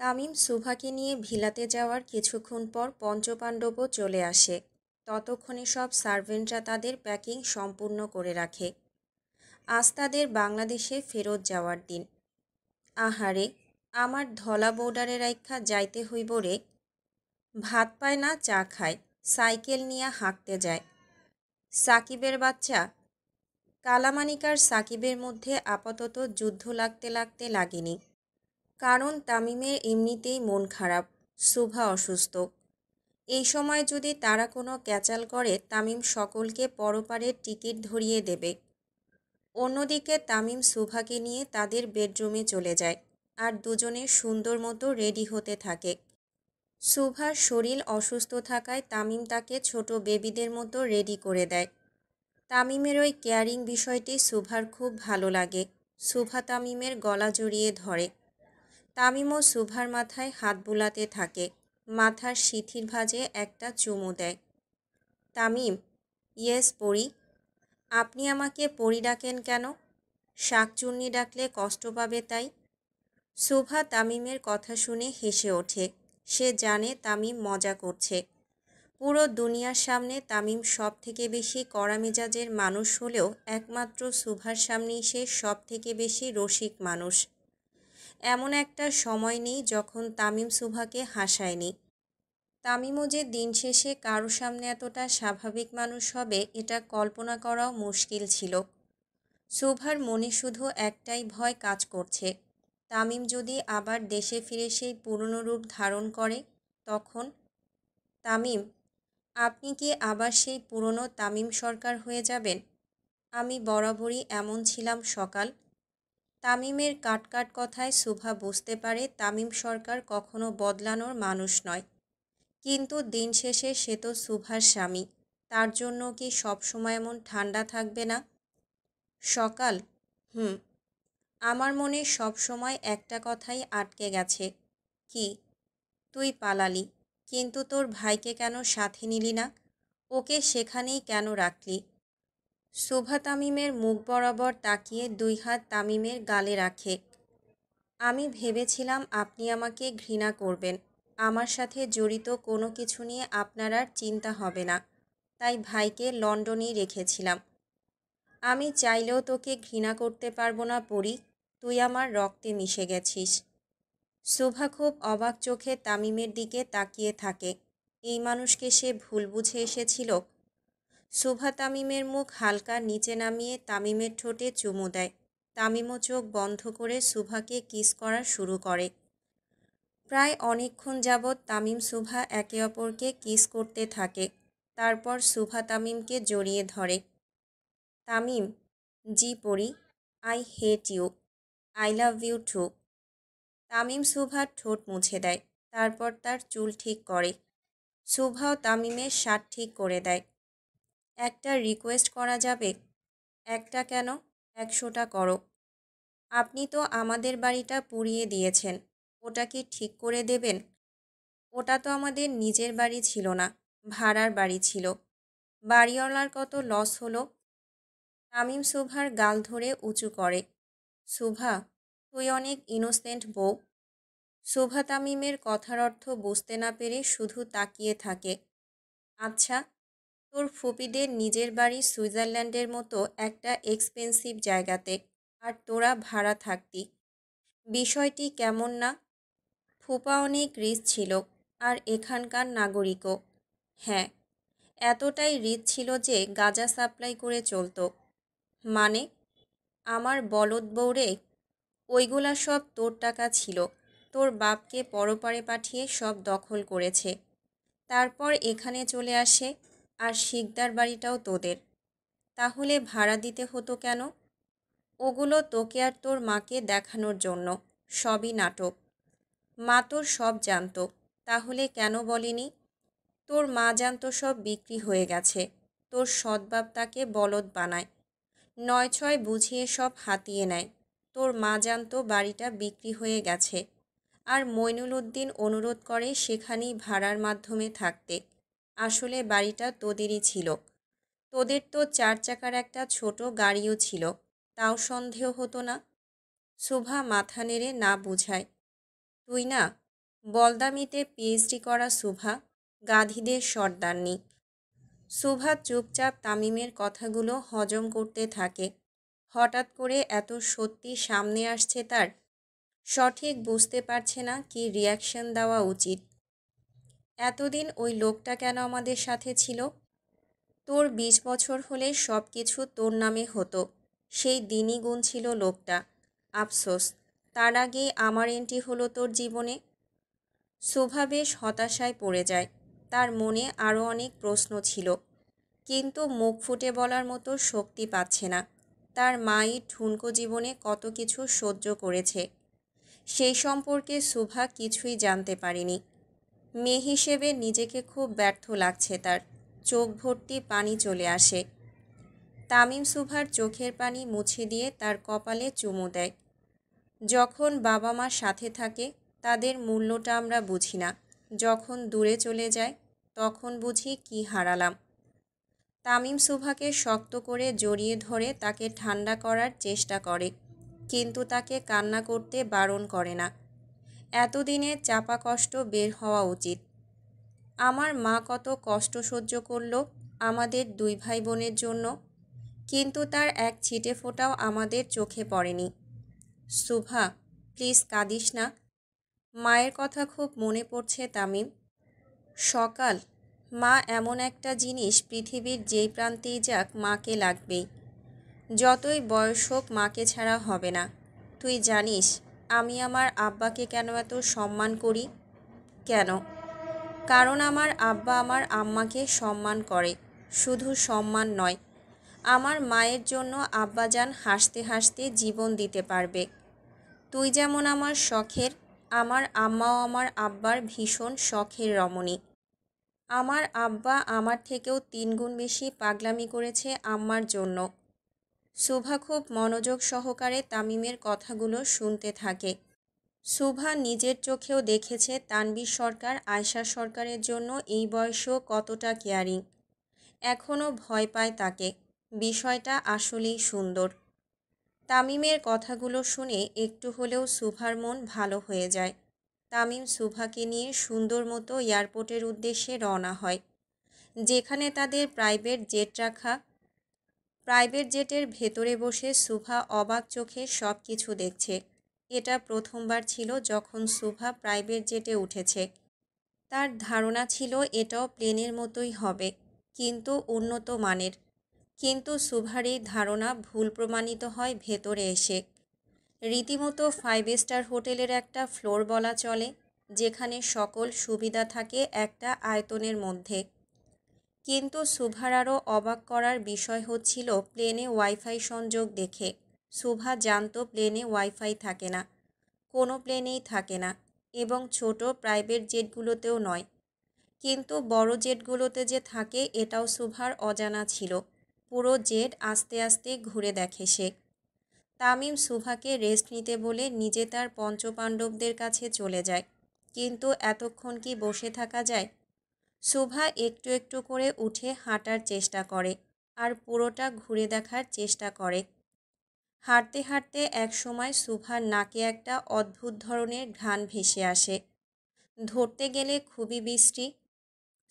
তামিম সুভাকে নিয়ে ভিলাতে যাওয়ার কিছুক্ষণ পর পঞ্চপাণ্ডবও চলে আসে। ততক্ষণে সব সার্ভেন্টরা তাদের প্যাকিং সম্পূর্ণ করে রাখে। আজ তাদের বাংলাদেশে ফেরত যাওয়ার দিন। আহারে, আমার ধলা বর্ডারে রাইখা যাইতে হইব রে। ভাত পায় না, চা খায়, সাইকেল নিয়ে হাঁকতে যায়। সাকিবের বাচ্চা। কালামানিক আর সাকিবের মধ্যে আপাতত যুদ্ধ লাগতে লাগতে লাগেনি। কারণ তামিমের এমনিতেই মন খারাপ, শুভা অসুস্থ। এই সময় যদি তারা কোনো ক্যাচাল করে, তামিম সকলকে পরপারের টিকিট ধরিয়ে দেবে। অন্যদিকে তামিম শুভাকে নিয়ে তাদের বেডরুমে চলে যায় আর দুজনে সুন্দর মতো রেডি হতে থাকে। শুভার শরীর অসুস্থ থাকায় তামিম তাকে ছোট বেবিদের মতো রেডি করে দেয়। তামিমের ওই কেয়ারিং বিষয়টি শুভার খুব ভালো লাগে। শুভা তামিমের গলা জড়িয়ে ধরে। তামিমও শুভার মাথায় হাত বুলাতে থাকে, মাথার সিঁথির ভাঁজে একটা চুমু দেয়। তামিম, ইয়েস পরি। আপনি আমাকে পরি ডাকেন কেন? শাকচুন্নি ডাকলে কষ্ট পাবে তাই? শুভা তামিমের কথা শুনে হেসে ওঠে। সে জানে তামিম মজা করছে। পুরো দুনিয়ার সামনে তামিম সব থেকে বেশি কড়া মেজাজের মানুষ হলেও একমাত্র শুভার সামনেই সে সব থেকে বেশি রসিক মানুষ। এমন একটা সময় নেই যখন তামিম শুভাকে হাসায়নি। তামিমও যে দিন শেষে কারো সামনে এতটা স্বাভাবিক মানুষ হবে, এটা কল্পনা করাও মুশকিল ছিল। শুভার মনে শুধু একটাই ভয় কাজ করছে, তামিম যদি আবার দেশে ফিরে সেই পুরনো রূপ ধারণ করে তখন। তামিম, আপনি কি আবার সেই পুরনো তামিম সরকার হয়ে যাবেন? আমি বরাবরই এমন ছিলাম সকাল। তামিমের কাট কথায় শুভা বুঝতে পারে তামিম সরকার কখনো বদলানোর মানুষ নয়। কিন্তু দিন শেষে সে তো শুভার স্বামী, তার জন্য কি সবসময় এমন ঠান্ডা থাকবে না? সকাল, আমার মনে সব সময় একটা কথাই আটকে গেছে। কি? তুই পালালি, কিন্তু তোর ভাইকে কেন সাথে নিলি না? ওকে সেখানেই কেন রাখলি? শুভা তামিমের মুখ বরাবর তাকিয়ে দুই হাত তামিমের গালে রাখে। আমি ভেবেছিলাম আপনি আমাকে ঘৃণা করবেন, আমার সাথে জড়িত কোনো কিছু নিয়ে আপনার আর চিন্তা হবে না, তাই ভাইকে লন্ডনেই রেখেছিলাম। আমি চাইলেও তোকে ঘৃণা করতে পারবো না পরি, তুই আমার রক্তে মিশে গেছিস। শুভা খুব অবাক চোখে তামিমের দিকে তাকিয়ে থাকে। এই মানুষকে সে ভুল বুঝে এসেছিল। শুভা তামিমের মুখ হালকা নিচে নামিয়ে তামিমের ঠোঁটে চুমু দেয়। তামিমও চোখ বন্ধ করে শুভাকে কিস করা শুরু করে। প্রায় অনেকক্ষণ যাবৎ তামিম শুভা একে অপরকে কিস করতে থাকে। তারপর শুভা তামিমকে জড়িয়ে ধরে। তামিম, জি পরি, I hate you, I love you too. Tamim শুভার ঠোঁট মুছে দেয়, তারপর তার চুল ঠিক করে। শুভাও তামিমের শার্ট ঠিক করে দেয়। একটা রিকোয়েস্ট করা যাবে? একটা কেন, 100টা করো। আপনি তো আমাদের বাড়িটা পুড়িয়ে দিয়েছেন, ওটা কি ঠিক করে দেবেন? ওটা তো আমাদের নিজের বাড়ি ছিল না, ভাড়ার বাড়ি ছিল। বাড়িওয়ালার কত লস হলো। তামিম শুভার গাল ধরে উঁচু করে। শুভা, তুই অনেক ইনোসেন্ট বউ। শুভা তামিমের কথার অর্থ বুঝতে না পেরে শুধু তাকিয়ে থাকে। আচ্ছা, তোর ফুপিদের নিজের বাড়ি সুইজারল্যান্ডের মতো একটা এক্সপেন্সিভ জায়গাতে, আর তোরা ভাড়া থাকতি। বিষয়টি কেমন না? ফুপা অনেক রিচ ছিল, আর এখানকার নাগরিকও। হ্যাঁ, এতটাই রিচ ছিল যে গাঁজা সাপ্লাই করে চলতো। মানে? আমার বলদ বউরে, ওইগুলা সব তোর টাকা ছিল। তোর বাপকে পরপারে পাঠিয়ে সব দখল করেছে, তারপর এখানে চলে আসে। আর শিকদার বাড়িটাও তোদের। তাহলে ভাড়া দিতে হতো কেন? ওগুলো তোকে আর তোর মাকে দেখানোর জন্য, সবই নাটক। মা তোর সব জানতো, তাহলে কেন বলেনি? তোর মা জানতো সব বিক্রি হয়ে গেছে, তোর সৎবাপ তাকে বলদ বানায়, 9-6 বুঝিয়ে সব হাতিয়ে নেয়। তোর মা জানতো বাড়িটা বিক্রি হয়ে গেছে, আর মইনুল উদ্দিন অনুরোধ করে সেখানেই ভাড়ার মাধ্যমে থাকতে। আসলে বাড়িটা তোদেরই ছিল। তোদের তো 4 চাকার একটা ছোট গাড়িও ছিল, তাও সন্দেহ হতো না? শুভা মাথা নেড়ে না বুঝায়। তুই না বলদামিতে পিএইচডি করা শুভা গাধীদের সর্দারনি। শুভা চুপচাপ তামিমের কথাগুলো হজম করতে থাকে। হঠাৎ করে এত সত্যি সামনে আসছে তার, সঠিক বুঝতে পারছে না কি রিয়াকশন দেওয়া উচিত। এতদিন ওই লোকটা কেন আমাদের সাথে ছিল? তোর 20 বছর হলে সব কিছু তোর নামে হতো, সেই দিনই গুনছিল লোকটা। আফসোস, তার আগেই আমার এন্ট্রি হলো তোর জীবনে। শুভা বেশ হতাশায় পড়ে যায়। তার মনে আরও অনেক প্রশ্ন ছিল, কিন্তু মুখ ফুটে বলার মতো শক্তি পাচ্ছে না। তার মাই ঠুনকো জীবনে কত কিছু সহ্য করেছে, সেই সম্পর্কে শুভা কিছুই জানতে পারেনি। মেয়ে হিসেবে নিজেকে খুব ব্যর্থ লাগছে তার। চোখ ভর্তি পানি চলে আসে। তামিম শুভার চোখের পানি মুছে দিয়ে তার কপালে চুমু দেয়। যখন বাবা মা সাথে থাকে তাদের মূল্যটা আমরা বুঝি না, যখন দূরে চলে যায় তখন বুঝি কি হারালাম। তামিম শুভাকে শক্ত করে জড়িয়ে ধরে তাকে ঠান্ডা করার চেষ্টা করে, কিন্তু তাকে কান্না করতে বারণ করে না। এতদিনে চাপা কষ্ট বের হওয়া উচিত। আমার মা কত কষ্ট সহ্য করলো আমাদের 2 ভাই বোনের জন্য, কিন্তু তার এক ছিটে ফোঁটাও আমাদের চোখে পড়েনি। শুভা, প্লিজ কাঁদিস না। মায়ের কথা খুব মনে পড়ছে তামিম। সকাল, মা এমন একটা জিনিস পৃথিবীর যেই প্রান্তেই যাক মাকে লাগবেই। যতই বয়স হোক মাকে ছাড়া হবে না। তুই জানিস আমি আমার আব্বাকে কেন এত সম্মান করি? কেন? কারণ আমার আব্বা আমার আম্মাকে সম্মান করে। শুধু সম্মান নয়, আমার মায়ের জন্য আব্বাজান হাসতে হাসতে জীবন দিতে পারবে। তুই যেমন আমার শখের, আমার আম্মাও আমার আব্বার ভীষণ শখের রমণী। আমার আব্বা আমার থেকেও 3 গুণ বেশি পাগলামি করেছে আম্মার জন্য। শুভা খুব মনোযোগ সহকারে তামিমের কথাগুলো শুনতে থাকে। শুভা নিজের চোখেও দেখেছে তানভীর সরকার আয়শা সরকারের জন্য এই বয়সেও কতটা কেয়ারিং। এখনও ভয় পায় তাকে। বিষয়টা আসলেই সুন্দর। তামিমের কথাগুলো শুনে একটু হলেও শুভার মন ভালো হয়ে যায়। তামিম শুভাকে নিয়ে সুন্দর মতো এয়ারপোর্টের উদ্দেশ্যে রওনা হয়, যেখানে তাদের প্রাইভেট জেট রাখা। প্রাইভেট জেটের ভেতরে বসে শুভা অবাক চোখে সব কিছু দেখছে। এটা প্রথমবার ছিল যখন শুভা প্রাইভেট জেটে উঠেছে। তার ধারণা ছিল এটাও প্লেনের মতোই হবে, কিন্তু উন্নত মানের। কিন্তু শুভার এই ধারণা ভুল প্রমাণিত হয় ভেতরে এসে। রীতিমতো 5 স্টার হোটেলের একটা ফ্লোর বলা চলে, যেখানে সকল সুবিধা থাকে একটা আয়তনের মধ্যে। কিন্তু শুভার আরও অবাক করার বিষয় হচ্ছিল প্লেনে ওয়াইফাই সংযোগ দেখে। শুভা জানতো প্লেনে ওয়াইফাই থাকে না, কোনো প্লেনেই থাকে না, এবং ছোট প্রাইভেট জেটগুলোতেও নয়। কিন্তু বড় জেটগুলোতে যে থাকে এটাও শুভার অজানা ছিল। পুরো জেট আস্তে আস্তে ঘুরে দেখে সে। তামিম শুভাকে রেস্ট নিতে বলে নিজে তার পঞ্চপাণ্ডবদের কাছে চলে যায়। কিন্তু এতক্ষণ কি বসে থাকা যায়? শুভা একটু একটু করে উঠে হাঁটার চেষ্টা করে, আর পুরোটা ঘুরে দেখার চেষ্টা করে। হাঁটতে হাঁটতে একসময় শুভার নাকে একটা অদ্ভুত ধরনের ঘ্রাণ ভেসে আসে। ধরতে গেলে খুবই বিশ্রী।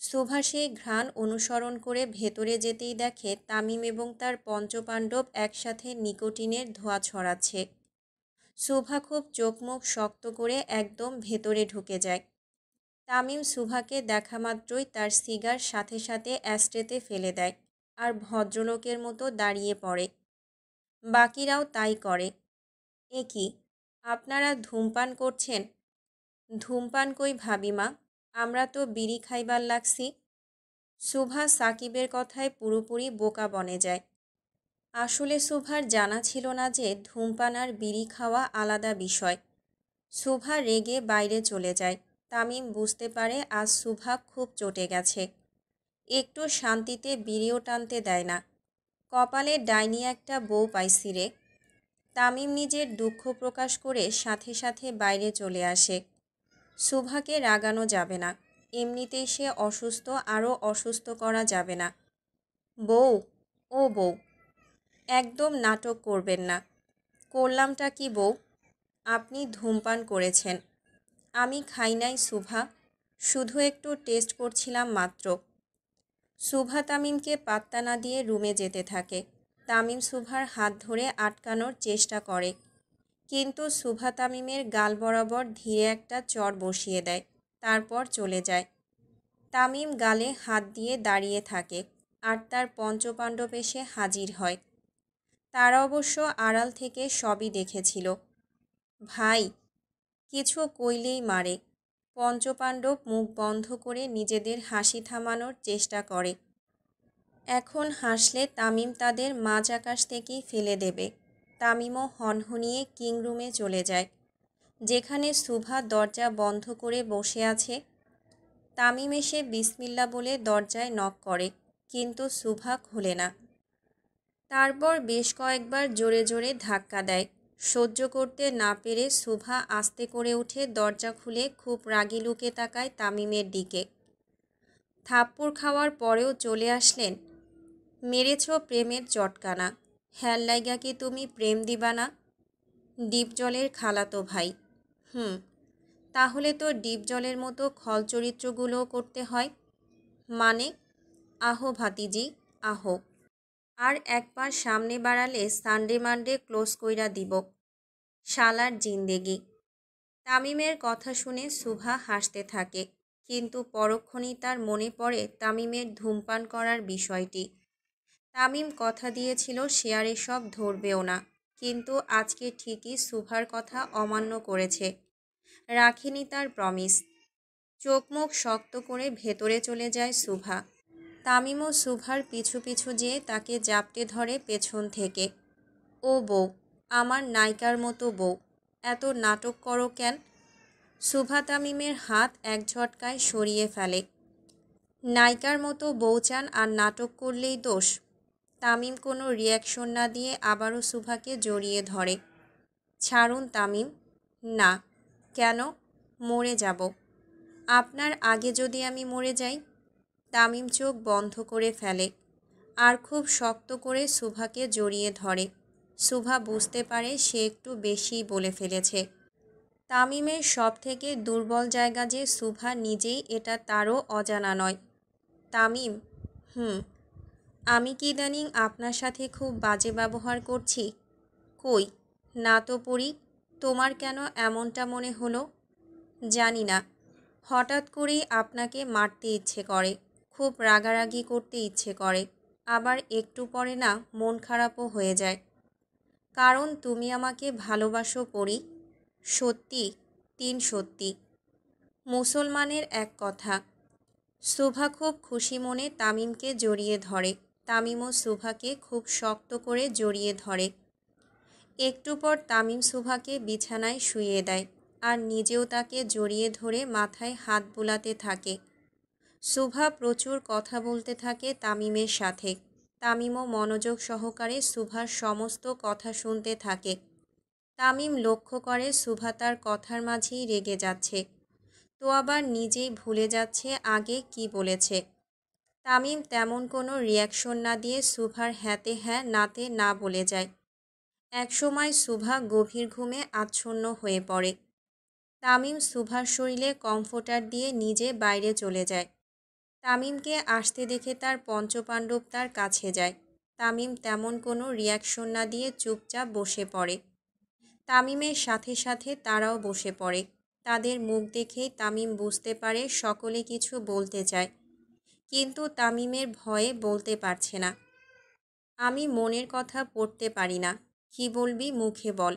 শুভা সেই ঘ্রাণ অনুসরণ করে ভেতরে যেতেই দেখে তামিম এবং তার পঞ্চপাণ্ডব একসাথে নিকোটিনের ধোঁয়া ছড়াচ্ছে। শুভা খুব চোখ মুখ শক্ত করে একদম ভেতরে ঢুকে যায়। তামিম শুভাকে দেখা মাত্রই তার সিগার সাথে সাথে অ্যাশট্রেতে ফেলে দেয়, আর ভদ্রলোকের মতো দাঁড়িয়ে পড়ে। বাকিরাও তাই করে। এ কি, আপনারা ধূমপান করছেন? ধূমপান কই ভাবিমা, আমরা তো বিড়ি খাইবার লাগছি। শুভা সাকিবের কথায় পুরোপুরি বোকা বনে যায়। আসলে শুভার জানা ছিল না যে ধূমপান আর বিড়ি খাওয়া আলাদা বিষয়। শুভা রেগে বাইরে চলে যায়। তামিম বুঝতে পারে আজ শুভা খুব চটে গেছে। একটু শান্তিতে বিড়িও টানতে দেয় না। কপালে ডাইনি একটা বউ পাইছি রে। তামিম নিজের দুঃখ প্রকাশ করে সাথে সাথে বাইরে চলে আসে। শুভাকে রাগানো যাবে না, এমনিতেই সে অসুস্থ, আরও অসুস্থ করা যাবে না। বউ, ও বউ, একদম নাটক করবেন না। করলামটা কি বউ? আপনি ধূমপান করেছেন, আমি খাই নাই শুভা, শুধু একটু টেস্ট করছিলাম মাত্র। শুভা তামিমকে পাত্তা না দিয়ে রুমে যেতে থাকে। তামিম শুভার হাত ধরে আটকানোর চেষ্টা করে, কিন্তু শুভা তামিমের গাল বরাবর ধীরে একটা চড় বসিয়ে দেয়, তারপর চলে যায়। তামিম গালে হাত দিয়ে দাঁড়িয়ে থাকে আর তার পঞ্চপাণ্ডব এসে হাজির হয়। তারা অবশ্য আড়াল থেকে সবই দেখেছিল। ভাই, কিছু কইলেই মারে। পঞ্চপাণ্ডব মুখ বন্ধ করে নিজেদের হাসি থামানোর চেষ্টা করে। এখন হাসলে তামিম তাদের মাঝ আকাশ থেকেই ফেলে দেবে। তামিমও হনহনিয়ে কিং রুমে চলে যায়, যেখানে শুভা দরজা বন্ধ করে বসে আছে। তামিম এসে বিসমিল্লা বলে দরজায় নক করে, কিন্তু শুভা খোলে না। তারপর বেশ কয়েকবার জোরে জোরে ধাক্কা দেয়। সহ্য করতে না পেরে শুভা আস্তে করে উঠে দরজা খুলে খুব রাগী লুকে তাকায় তামিমের দিকে। থাপ্পড় খাওয়ার পরেও চলে আসলেন? মেরেছ প্রেমের চটকানা, হ্যার লাইগা কি তুমি প্রেম দিবা না? ডিপজলের খালাতো ভাই। তাহলে তো ডিপজলের মতো খল চরিত্রগুলোও করতে হয়। মানে? আহো ভাতিজি, আহো। আর একবার সামনে বাড়ালে সানডে মানডে ক্লোজ কইরা দিব। শালার জিন্দেগি। তামিমের কথা শুনে শুভা হাসতে থাকে, কিন্তু পরক্ষণেই তার মনে পড়ে তামিমের ধূমপান করার বিষয়টি। তামিম কথা দিয়েছিল সে আর এসব ধরবেও না, কিন্তু আজকে ঠিকই শুভার কথা অমান্য করেছে, রাখেনি তার প্রমিস। চোখ মুখ শক্ত করে ভেতরে চলে যায় শুভা। তামিমও শুভার পিছু পিছু যেয়ে তাকে জাপটে ধরে পেছন থেকে। ও বউ, আমার নায়িকার মতো বউ, এত নাটক করো কেন? শুভা তামিমের হাত এক ঝটকায় সরিয়ে ফেলে। নায়িকার মতো বউ চান আর নাটক করলেই দোষ? তামিম কোনো রিয়াকশন না দিয়ে আবারও শুভাকে জড়িয়ে ধরে। ছাড়ুন তামিম। না। কেন? মরে যাব। আপনার আগে যদি আমি মরে যাই? তামিম চোখ বন্ধ করে ফেলে আর খুব শক্ত করে শুভাকে জড়িয়ে ধরে। শুভা বুঝতে পারে সে একটু বেশিই বলে ফেলেছে। তামিমের সব থেকে দুর্বল জায়গা যে শুভা নিজেই, এটা তারও অজানা নয়। তামিম, আমি কি ইদানিং আপনার সাথে খুব বাজে ব্যবহার করছি? কই, না তো পড়ি। তোমার কেন এমনটা মনে হলো? জানি না, হঠাৎ করেই আপনাকে মারতে ইচ্ছে করে, খুব রাগারাগি করতে ইচ্ছে করে, আবার একটু পরে না মন খারাপও হয়ে যায়। কারণ তুমি আমাকে ভালোবাসো পড়ি। সত্যি, 3 সত্যি। মুসলমানের এক কথা। শুভা খুব খুশি মনে তামিমকে জড়িয়ে ধরে। তামিমও শুভাকে খুব শক্ত করে জড়িয়ে ধরে। একটু পর তামিম শুভাকে বিছানায় শুইয়ে দেয় আর নিজেও তাকে জড়িয়ে ধরে মাথায় হাত বুলাতে থাকে। শুভা প্রচুর কথা বলতে থাকে তামিমের সাথে। তামিমও মনোযোগ সহকারে শুভার সমস্ত কথা শুনতে থাকে। তামিম লক্ষ্য করে শুভা তার কথার মাঝেই রেগে যাচ্ছে, তো আবার নিজেই ভুলে যাচ্ছে আগে কি বলেছে। তামিম তেমন কোনো রিয়াকশন না দিয়ে শুভার হ্যাঁতে হ্যাঁ নাতে না বলে যায়। একসময় শুভা গভীর ঘুমে আচ্ছন্ন হয়ে পড়ে। তামিম শুভার শরীরে কমফোর্টার দিয়ে নিজে বাইরে চলে যায়। তামিমকে আসতে দেখে তার পঞ্চপাণ্ডব তার কাছে যায়। তামিম তেমন কোনো রিয়াকশন না দিয়ে চুপচাপ বসে পড়ে। তামিমের সাথে সাথে তারাও বসে পড়ে। তাদের মুখ দেখেই তামিম বুঝতে পারে সকলে কিছু বলতে চায়, কিন্তু তামিমের ভয়ে বলতে পারছে না। আমি মনের কথা পড়তে পারি না, কি বলবি মুখে বল।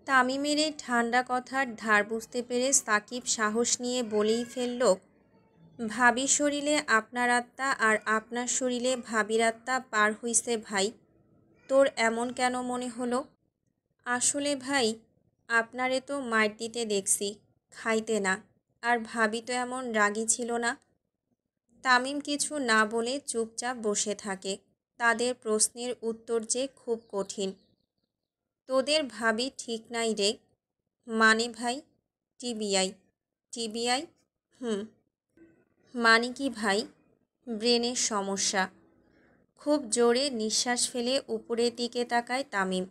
তামিমের এই ঠান্ডা কথার ধার বুঝতে পেরে সাকিব সাহস নিয়ে বলেই ফেলল, ভাবির শরীরে আপনার আত্মা আর আপনার শরীরে ভাবির আত্মা পার হইছে ভাই। তোর এমন কেন মনে হলো? আসলে ভাই, আপনারে তো মাইর দিতে দেখছি, খাইতে না। আর ভাবি তো এমন রাগী ছিল না। তামিম কিছু না বলে চুপচাপ বসে থাকে। তাদের প্রশ্নের উত্তর যে খুব কঠিন। তোদের ভাবি ঠিক নাই রে। মানে ভাই? টিবিআই। টিবিআই? মানে কি ভাই? ব্রেনের সমস্যা। খুব জোরে নিঃশ্বাস ফেলে উপরের দিকে তাকায় তামিম।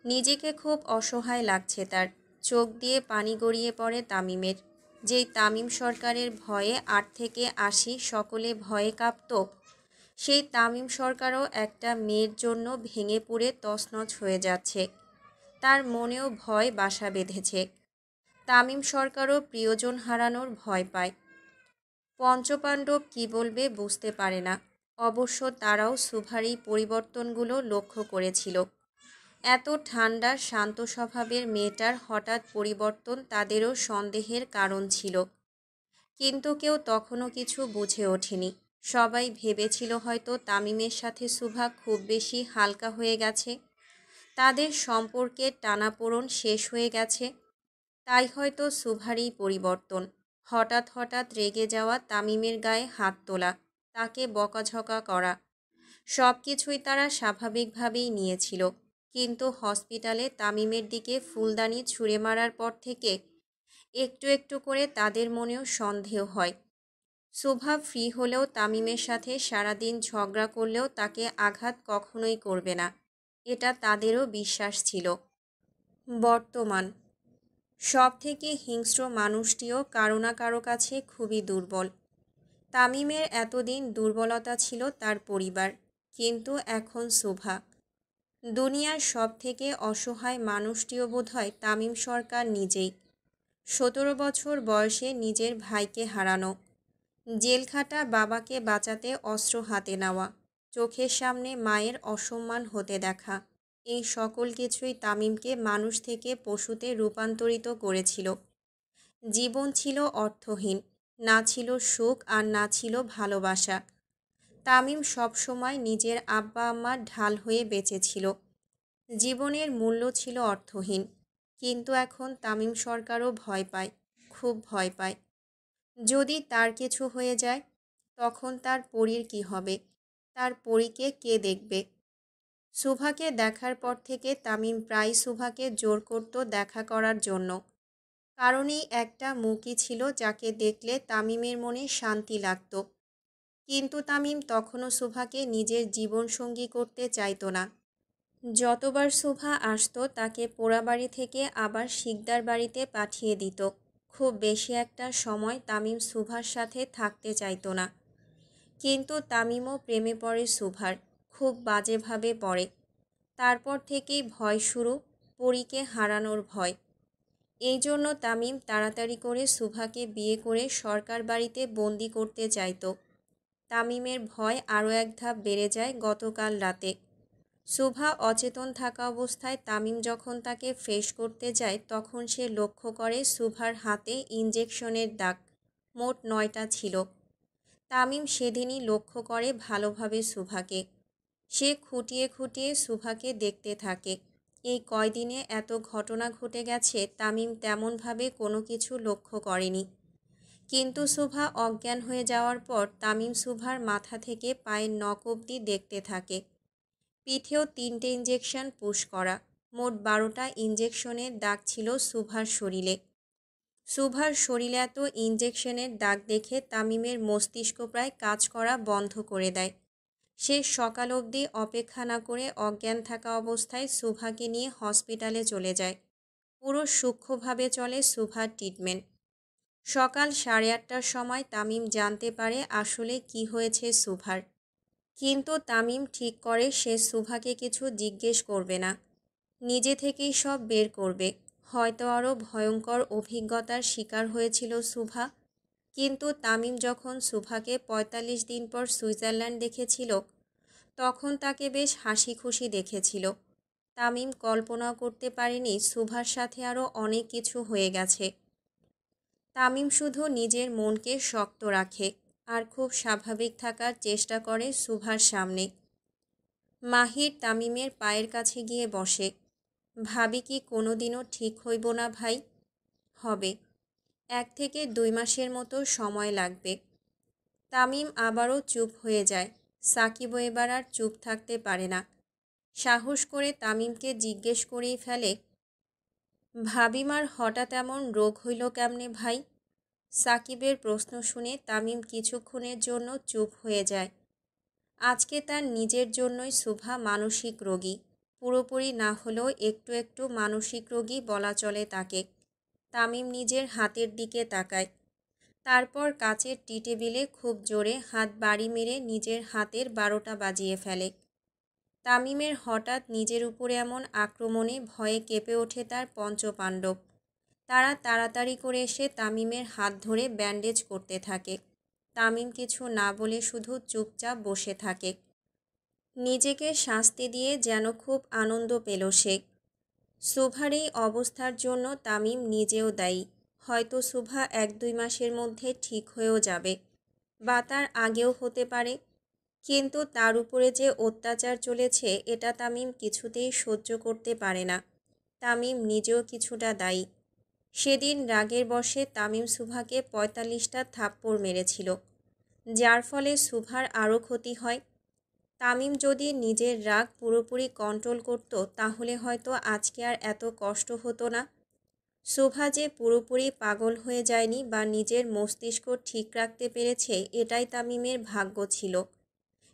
নিজেকে খুব অসহায় লাগছে তার। চোখ দিয়ে পানি গড়িয়ে পড়ে তামিমের। যেই তামিম সরকারের ভয়ে ৮ থেকে ৮০ সকলে ভয়ে কাঁপত, সেই তামিম সরকারও একটা মেয়ের জন্য ভেঙে পুড়ে তছনছ হয়ে যাচ্ছে। তার মনেও ভয় বাসা বেঁধেছে। তামিম সরকারও প্রিয়জন হারানোর ভয় পায়। পঞ্চপাণ্ডব কী বলবে বুঝতে পারে না। অবশ্য তারাও শুভার এই পরিবর্তনগুলো লক্ষ্য করেছিল। এত ঠান্ডা শান্ত স্বভাবের মেয়েটার হঠাৎ পরিবর্তন তাদেরও সন্দেহের কারণ ছিল। কিন্তু কেউ তখনও কিছু বুঝে ওঠেনি। সবাই ভেবেছিল হয়তো তামিমের সাথে শুভা খুব বেশি হালকা হয়ে গেছে, তাদের সম্পর্কের টানাপোড়েন শেষ হয়ে গেছে। তাই হয়তো শুভারই পরিবর্তন। হঠাৎ হঠাৎ রেগে যাওয়া, তামিমের গায়ে হাত তোলা, তাকে বকাঝকা করা, সব কিছুই তারা স্বাভাবিকভাবেই নিয়েছিল। কিন্তু হসপিটালে তামিমের দিকে ফুলদানি ছুঁড়ে মারার পর থেকে একটু একটু করে তাদের মনেও সন্দেহ হয়। শুভা ফ্রি হলেও তামিমের সাথে সারাদিন ঝগড়া করলেও তাকে আঘাত কখনোই করবে না, এটা তাদেরও বিশ্বাস ছিল। বর্তমান সব থেকে হিংস্র মানুষটিও কারো না কারো কাছে খুবই দুর্বল। তামিমের এতদিন দুর্বলতা ছিল তার পরিবার, কিন্তু এখন শুভা। দুনিয়ার সব থেকে অসহায় মানুষটিও বোধহয় তামিম সরকার নিজেই। ১৭ বছর বয়সে নিজের ভাইকে হারানো, জেলখাটা বাবাকে বাঁচাতে অস্ত্র হাতে নেওয়া, চোখের সামনে মায়ের অসম্মান হতে দেখা, এই সকল কিছুই তামিমকে মানুষ থেকে পশুতে রূপান্তরিত করেছিল। জীবন ছিল অর্থহীন, না ছিল সুখ আর না ছিল ভালোবাসা। তামিম সবসময় নিজের আব্বা আম্মার ঢাল হয়ে বেঁচেছিল। জীবনের মূল্য ছিল অর্থহীন। কিন্তু এখন তামিম সরকারও ভয় পায়, খুব ভয় পায়। যদি তার কিছু হয়ে যায়, তখন তার পরীর কী হবে? তার পরীকে কে দেখবে? শুভাকে দেখার পর থেকে তামিম প্রায় শুভাকে জোর করত দেখা করার জন্য। কারণেই একটা মুখই ছিল যাকে দেখলে তামিমের মনে শান্তি লাগত। কিন্তু তামিম তখনও শুভাকে নিজের জীবনসঙ্গী করতে চাইতো না। যতবার শুভা আসতো তাকে পোড়াবাড়ি থেকে আবার শিকদার বাড়িতে পাঠিয়ে দিত। খুব বেশি একটা সময় তামিম শুভার সাথে থাকতে চাইতো না। কিন্তু তামিমও প্রেমে পড়ে শুভার, খুব বাজেভাবে পড়ে। তারপর থেকেই ভয় শুরু, পরীকে হারানোর ভয়। এই জন্য তামিম তাড়াতাড়ি করে শুভাকে বিয়ে করে সরকার বাড়িতে বন্দি করতে চাইতো। তামিমের ভয় আরও এক ধাপ বেড়ে যায় গতকাল রাতে। শুভা অচেতন থাকা অবস্থায় তামিম যখন তাকে ফ্রেশ করতে যায়, তখন সে লক্ষ্য করে শুভার হাতে ইঞ্জেকশনের দাগ, মোট ৯টা ছিল। তামিম সেদিনই লক্ষ্য করে ভালোভাবে শুভাকে। সে খুঁটিয়ে খুঁটিয়ে শুভাকে দেখতে থাকে। এই কয়দিনে এত ঘটনা ঘটে গেছে, তামিম তেমনভাবে কোনো কিছু লক্ষ্য করেনি। কিন্তু শুভা অজ্ঞান হয়ে যাওয়ার পর তামিম শুভার মাথা থেকে পায়ের নখ অবধি দেখতে থাকে। পিঠেও ৩টে ইঞ্জেকশন পুশ করা, মোট ১২টা ইঞ্জেকশনের দাগ ছিল শুভার শরীরে। শুভার শরীরে এত ইঞ্জেকশনের দাগ দেখে তামিমের মস্তিষ্ক প্রায় কাজ করা বন্ধ করে দেয়। সে সকাল অবধি অপেক্ষা না করে অজ্ঞান থাকা অবস্থায় শুভাকে নিয়ে হসপিটালে চলে যায়। পুরো সূক্ষ্মভাবে চলে শুভার ট্রিটমেন্ট। সকাল 8:30টার সময় তামিম জানতে পারে আসলে কি হয়েছে শুভার। কিন্তু তামিম ঠিক করে সে শুভাকে কিছু জিজ্ঞেস করবে না, নিজে থেকেই সব বের করবে। হয়তো আরও ভয়ঙ্কর অভিজ্ঞতার শিকার হয়েছিল শুভা। কিন্তু তামিম যখন শুভাকে ৪৫ দিন পর সুইজারল্যান্ড দেখেছিল, তখন তাকে বেশ হাসি খুশি দেখেছিল। তামিম কল্পনাও করতে পারেনি শুভার সাথে আরও অনেক কিছু হয়ে গেছে। তামিম শুধু নিজের মনকে শক্ত রাখে আর খুব স্বাভাবিক থাকার চেষ্টা করে শুভার সামনে। মাহির তামিমের পায়ের কাছে গিয়ে বসে। ভাবি কি কোনোদিনও ঠিক হইব না ভাই? হবে। ১ থেকে ২ মাসের মতো সময় লাগবে। তামিম আবারও চুপ হয়ে যায়। সাকিবও এবার আর চুপ থাকতে পারে না। সাহস করে তামিমকে জিজ্ঞেস করেই ফেলে, ভাবিমার হঠাৎ এমন রোগ হইল কেমনে ভাই? সাকিবের প্রশ্ন শুনে তামিম কিছুক্ষণের জন্য চুপ হয়ে যায়। আজকে তার নিজের জন্যই শুভা মানসিক রোগী, পুরোপুরি না হলেও একটু একটু মানসিক রোগী বলা চলে তাকে। তামিম নিজের হাতের দিকে তাকায়, তারপর কাচের টি টেবিলে খুব জোরে হাত বাড়ি মেরে নিজের হাতের 12টা বাজিয়ে ফেলে। তামিমের হঠাৎ নিজের উপরে এমন আক্রমণে ভয়ে কেঁপে ওঠে তার পঞ্চপাণ্ডব। তারা তাড়াতাড়ি করে এসে তামিমের হাত ধরে ব্যান্ডেজ করতে থাকে। তামিম কিছু না বলে শুধু চুপচাপ বসে থাকে। নিজেকে শাস্তি দিয়ে যেন খুব আনন্দ পেল সে। শুভার এই অবস্থার জন্য তামিম নিজেও দায়ী। হয়তো শুভা 1-2 মাসের মধ্যে ঠিক হয়েও যাবে, বা তার আগেও হতে পারে, কিন্তু তার উপরে যে অত্যাচার চলেছে এটা তামিম কিছুতেই সহ্য করতে পারে না। তামিম নিজেও কিছুটা দায়ী। সেদিন রাগের বশে তামিম শুভাকে 45টা থাপ্পড় মেরেছিল, যার ফলে শুভার আরও ক্ষতি হয়। তামিম যদি নিজের রাগ পুরোপুরি কন্ট্রোল করত তাহলে হয়তো আজকে আর এত কষ্ট হতো না। শুভা যে পুরোপুরি পাগল হয়ে যায়নি বা নিজের মস্তিষ্ক ঠিক রাখতে পেরেছে এটাই তামিমের ভাগ্য ছিল।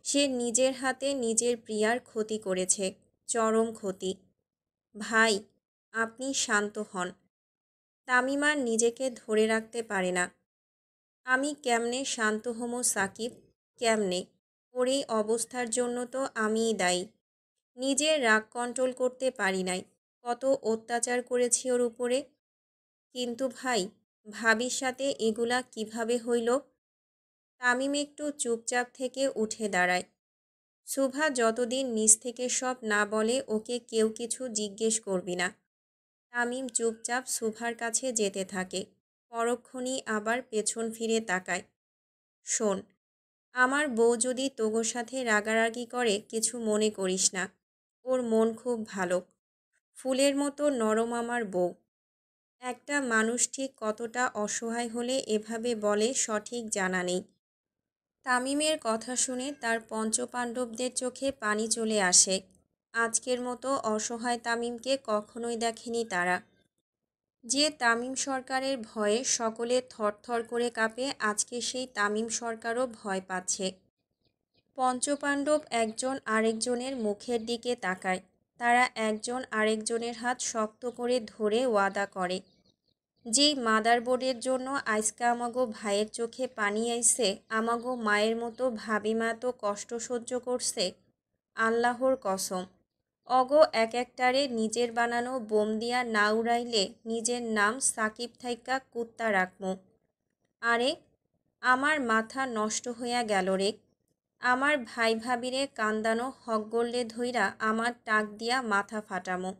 সে নিজের হাতে নিজের প্রিয়ার ক্ষতি করেছে, চরম ক্ষতি। ভাই, আপনি শান্ত হন। তামিম আর নিজেকে ধরে রাখতে পারে না। আমি কেমনে শান্ত হমো সাকিব, কেমনে? ওর এই অবস্থার জন্য তো আমিই দায়ী। নিজের রাগ কন্ট্রোল করতে পারি নাই, কত অত্যাচার করেছি ওর উপরে। কিন্তু ভাই, ভাবির সাথে এগুলা কিভাবে হইল? তামিম একটু চুপচাপ থেকে উঠে দাঁড়ায়। শুভা যতদিন নিজ থেকে সব না বলে ওকে কেউ কিছু জিজ্ঞেস করবি না। তামিম চুপচাপ শুভার কাছে যেতে থাকে। পরক্ষণেই আবার পেছন ফিরে তাকায়। শোন, আমার বউ যদি তোগোর সাথে রাগারাগি করে কিছু মনে করিস না। ওর মন খুব ভালো, ফুলের মতো নরম আমার বউ। একটা মানুষ ঠিক কতটা অসহায় হলে এভাবে বলে সঠিক জানা নেই। তামিমের কথা শুনে তার পঞ্চপাণ্ডবদের চোখে পানি চলে আসে। আজকের মতো অসহায় তামিমকে কখনোই দেখেনি তারা। যে তামিম সরকারের ভয়ে সকলে থরথর করে কাঁপে, আজকে সেই তামিম সরকারও ভয় পাচ্ছে। পঞ্চপাণ্ডব একজন আরেকজনের মুখের দিকে তাকায়। তারা একজন আরেকজনের হাত শক্ত করে ধরে ওয়াদা করে, যেই মাদারবোর্ডের জন্য আজকে আমাগো ভাইয়ের চোখে পানি আইছে, আমাগো মায়ের মতো ভাবি মা তো কষ্ট সহ্য করছে, আল্লাহর কসম অগো এক একটারে নিজের বানানো বোম দিয়া না উড়াইলে নিজের নাম সাকিব থাইকা কুত্তা রাখমু। আরে, আমার মাথা নষ্ট হইয়া গেল রে। আমার ভাই ভাবিরে কান্দানো হকগোল্লে ধইরা আমার টাক দিয়া মাথা ফাটামো।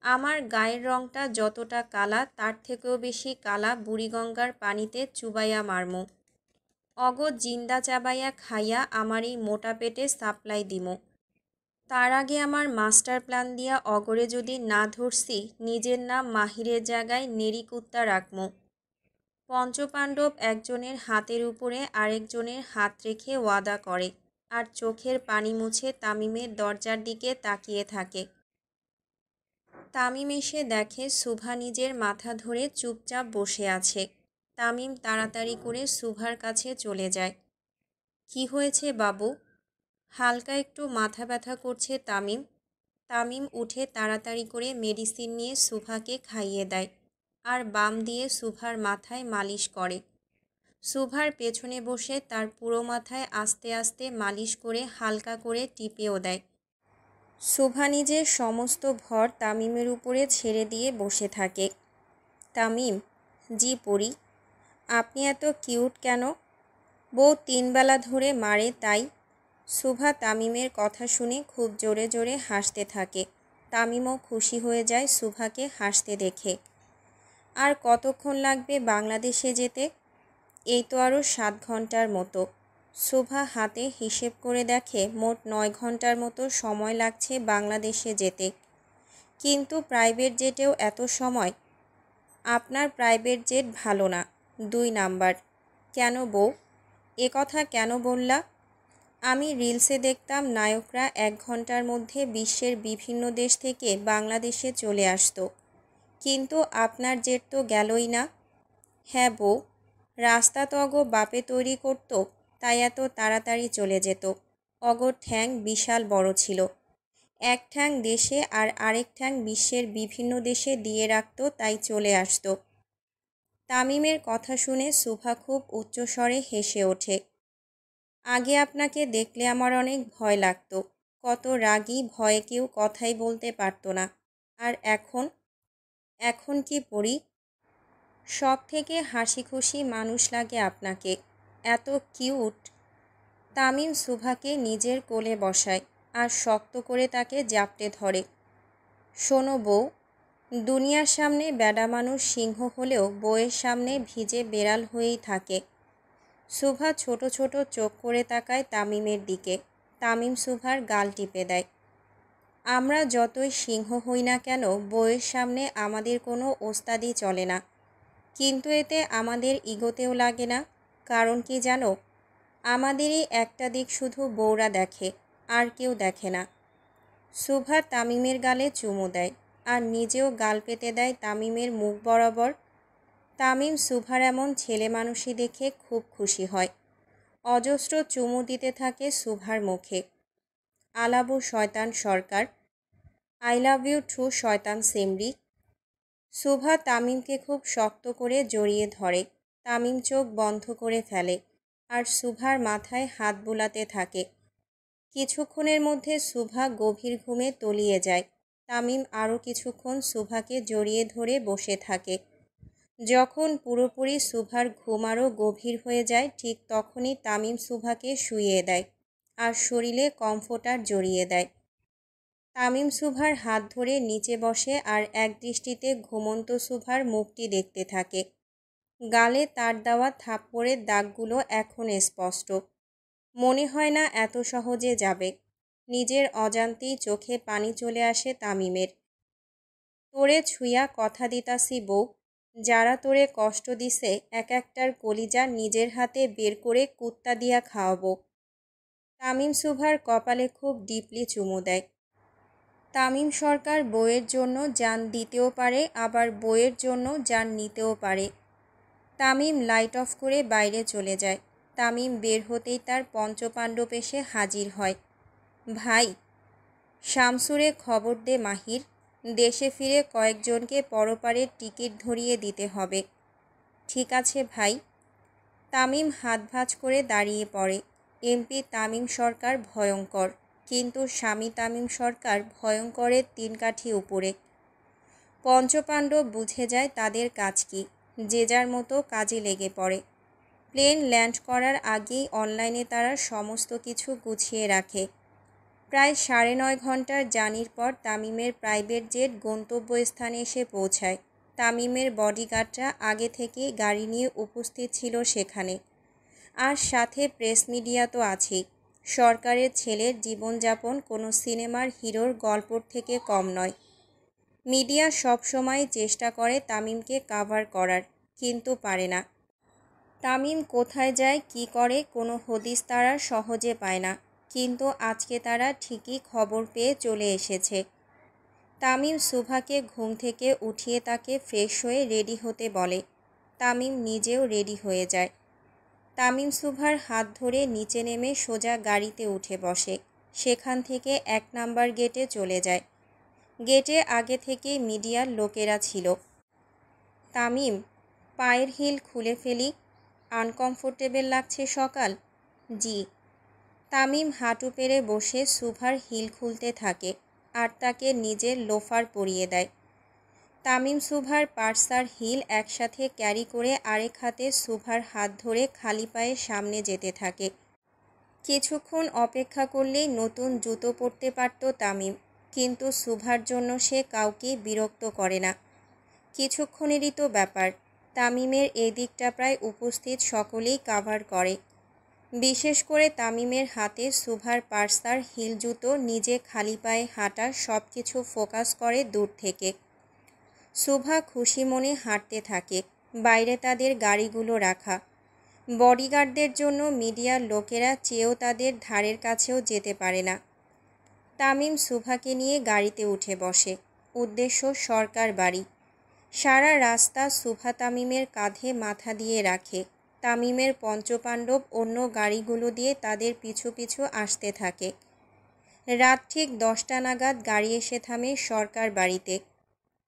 আমার গায়ের রংটা যতটা কালা তার থেকেও বেশি কালা বুড়িগঙ্গার পানিতে চুবাইয়া মারমু। অগো জিন্দা চাবাইয়া খাইয়া আমার এই মোটা পেটে সাপ্লাই দিমো। তার আগে আমার মাস্টার প্ল্যান দিয়া অগরে যদি না ধরছি, নিজের নাম মাহিরের জায়গায় নেড়ি কুত্তা রাখমু। পঞ্চপাণ্ডব একজনের হাতের উপরে আরেকজনের হাত রেখে ওয়াদা করে, আর চোখের পানি মুছে তামিমের দরজার দিকে তাকিয়ে থাকে। তামিম এসে দেখে শুভা নিজের মাথা ধরে চুপচাপ বসে আছে। তামিম তাড়াতাড়ি করে শুভার কাছে চলে যায়। কি হয়েছে বাবু? হালকা একটু মাথা ব্যথা করছে তামিম। তামিম উঠে তাড়াতাড়ি করে মেডিসিন নিয়ে শুভাকে খাইয়ে দেয়, আর বাম দিয়ে শুভার মাথায় মালিশ করে। শুভার পেছনে বসে তার পুরো মাথায় আস্তে আস্তে মালিশ করে হালকা করে টিপেও দেয়। শুভা নিজের সমস্ত ভর তামিমের উপরে ছেড়ে দিয়ে বসে থাকে। তামিম, জি পড়ি, আপনি এত কিউট কেন? বউ 3 বেলা ধরে মারে তাই? শুভা তামিমের কথা শুনে খুব জোরে জোরে হাসতে থাকে। তামিমও খুশি হয়ে যায় শুভাকে হাসতে দেখে। আর কতক্ষণ লাগবে বাংলাদেশে যেতে? এই তো আরও 7 ঘন্টার মতো। শুভা হাতে হিসেব করে দেখে মোট 9 ঘন্টার মতো সময় লাগছে বাংলাদেশে যেতে। কিন্তু প্রাইভেট জেটেও এত সময়? আপনার প্রাইভেট জেট ভালো না, 2 নাম্বার। কেন বউ, এ কথা কেন বললা? আমি রিলসে দেখতাম নায়করা 1 ঘন্টার মধ্যে বিশ্বের বিভিন্ন দেশ থেকে বাংলাদেশে চলে আসতো, কিন্তু আপনার জেট তো গেলই না। হ্যাঁ বউ, রাস্তা তো অগো বাপে তৈরি করতো, তাই এত তাড়াতাড়ি চলে যেত। অগো ঠ্যাং বিশাল বড় ছিল। এক ঠ্যাং দেশে আর আরেক ঠ্যাং বিশ্বের বিভিন্ন দেশে দিয়ে রাখত, তাই চলে আসতো। তামিমের কথা শুনে শুভা খুব উচ্চস্বরে হেসে ওঠে। আগে আপনাকে দেখলে আমার অনেক ভয় লাগতো, কত রাগী, ভয়ে কেউ কথাই বলতে পারতো না। আর এখন এখন কি পড়ি, সব থেকে হাসি খুশি মানুষ লাগে আপনাকে, এত কিউট। তামিম শুভাকে নিজের কোলে বসায় আর শক্ত করে তাকে জাপটে ধরে। শোনো বউ, দুনিয়ার সামনে বেডা মানুষ সিংহ হলেও বউয়ের সামনে ভিজে বেড়াল হয়েই থাকে। শুভা ছোট ছোট চোখ করে তাকায় তামিমের দিকে। তামিম শুভার গাল টিপে দেয়। আমরা যতই সিংহ হই না কেন, বউয়ের সামনে আমাদের কোনো ওস্তাদি চলে না। কিন্তু এতে আমাদের ইগোতেও লাগে না। কারণ কি জানো, আমাদেরই একটা দিক শুধু বউরা দেখে, আর কেউ দেখে না। শুভা তামিমের গালে চুমু দেয় আর নিজেও গাল পেতে দেয় তামিমের মুখ বরাবর। তামিম শুভার এমন ছেলে মানুষই দেখে খুব খুশি হয়। অজস্র চুমু দিতে থাকে শুভার মুখে। আলাবু শয়তান সরকার, আই লাভ ইউ টু শয়তান সিমরি। শুভা তামিমকে খুব শক্ত করে জড়িয়ে ধরে। তামিম চোখ বন্ধ করে ফেলে আর শুভার মাথায় হাত বুলাতে থাকে। কিছুক্ষণের মধ্যে শুভা গভীর ঘুমে তলিয়ে যায়। তামিম আরও কিছুক্ষণ শুভাকে জড়িয়ে ধরে বসে থাকে। যখন পুরোপুরি শুভার ঘুম আরও গভীর হয়ে যায়, ঠিক তখনই তামিম শুভাকে শুইয়ে দেয় আর শরীরে কমফোর্টার জড়িয়ে দেয়। তামিম শুভার হাত ধরে নিচে বসে আর একদৃষ্টিতে ঘুমন্ত শুভার মুখটি দেখতে থাকে। গালে তার দেওয়া থাপ্পড়ের দাগগুলো এখন স্পষ্ট। মনে হয় না এত সহজে যাবে। নিজের অজান্তেই চোখে পানি চলে আসে তামিমের। তোরে ছুঁয়া কথা দিতাসি বউ, যারা তোরে কষ্ট দিছে এক একটার কলিজা নিজের হাতে বের করে কুত্তা দিয়া খাওয়াবো। তামিম শুভার কপালে খুব ডিপলি চুমু দেয়। তামিম সরকার বউয়ের জন্য জান দিতেও পারে, আবার বউয়ের জন্য জান নিতেও পারে। তামিম লাইট অফ করে বাইরে চলে যায়। তামিম বের হতেই তার পঞ্চপাণ্ডব এসে হাজির হয়। ভাই, শামসুরে খবর দে মাহির, দেশে ফিরে কয়েকজনকে পরপারের টিকিট ধরিয়ে দিতে হবে। ঠিক আছে ভাই। তামিম হাত ভাঁজ করে দাঁড়িয়ে পড়ে। এমপি তামিম সরকার ভয়ঙ্কর, কিন্তু স্বামী তামিম সরকার ভয়ঙ্করের 3 কাঠি উপরে। পঞ্চপাণ্ডব বুঝে যায় তাদের কাজ কি, যে যার মতো কাজে লেগে পড়ে। প্লেন ল্যান্ড করার আগেই অনলাইনে তারা সমস্ত কিছু গুছিয়ে রাখে। প্রায় 9.5 ঘন্টার জার্নির পর তামিমের প্রাইভেট জেট গন্তব্যস্থানে এসে পৌঁছায়। তামিমের বডিগার্ডরা আগে থেকেই গাড়ি নিয়ে উপস্থিত ছিল সেখানে। আর সাথে প্রেস মিডিয়া তো আছেই। সরকারের ছেলের জীবনযাপন কোনো সিনেমার হিরোর গল্পর থেকে কম নয়। মিডিয়া সব সময় চেষ্টা করে তামিমকে কাভার করার, কিন্তু পারে না। তামিম কোথায় যায়, কি করে, কোনো হদিস তারা সহজে পায় না। কিন্তু আজকে তারা ঠিকই খবর পেয়ে চলে এসেছে। তামিম শুভাকে ঘুম থেকে উঠিয়ে তাকে ফ্রেশ হয়ে রেডি হতে বলে। তামিম নিজেও রেডি হয়ে যায়। তামিম শুভার হাত ধরে নিচে নেমে সোজা গাড়িতে উঠে বসে। সেখান থেকে 1 নাম্বার গেটে চলে যায়। গেটে আগে থেকেই মিডিয়ার লোকেরা ছিল। তামিম, পায়ের হিল খুলে ফেলি, আনকমফোর্টেবল লাগছে সকাল। জি। তামিম হাঁটু পেরে বসে শুভার হিল খুলতে থাকে আর তাকে নিজের লোফার পরিয়ে দেয়। তামিম শুভার পার্সার হিল একসাথে ক্যারি করে আরেক হাতে শুভার হাত ধরে খালি পায়ে সামনে যেতে থাকে। কিছুক্ষণ অপেক্ষা করলেই নতুন জুতো পরতে পারত তামিম, কিন্তু শুভার জন্য সে কাউকে বিরক্ত করে না। কিছুক্ষণেরই তো ব্যাপার। তামিমের এই দিকটা প্রায় উপস্থিত সকলেই কাভার করে। বিশেষ করে তামিমের হাতে শুভার পার্সার হিল জুতো, নিজে খালি পায়ে হাঁটা, সব কিছু ফোকাস করে দূর থেকে। শুভা খুশি মনে হাঁটতে থাকে। বাইরে তাদের গাড়িগুলো রাখা। বডিগার্ডদের জন্য মিডিয়ার লোকেরা চেয়েও তাদের ধারের কাছেও যেতে পারে না। তামিম শুভাকে নিয়ে গাড়িতে উঠে বসে। উদ্দেশ্য সরকার বাড়ি। সারা রাস্তা শুভা তামিমের কাঁধে মাথা দিয়ে রাখে। তামিমের পঞ্চপাণ্ডব অন্য গাড়িগুলো দিয়ে তাদের পিছু পিছু আসতে থাকে। রাত ঠিক 10টা নাগাদ গাড়ি এসে থামে সরকার বাড়িতে।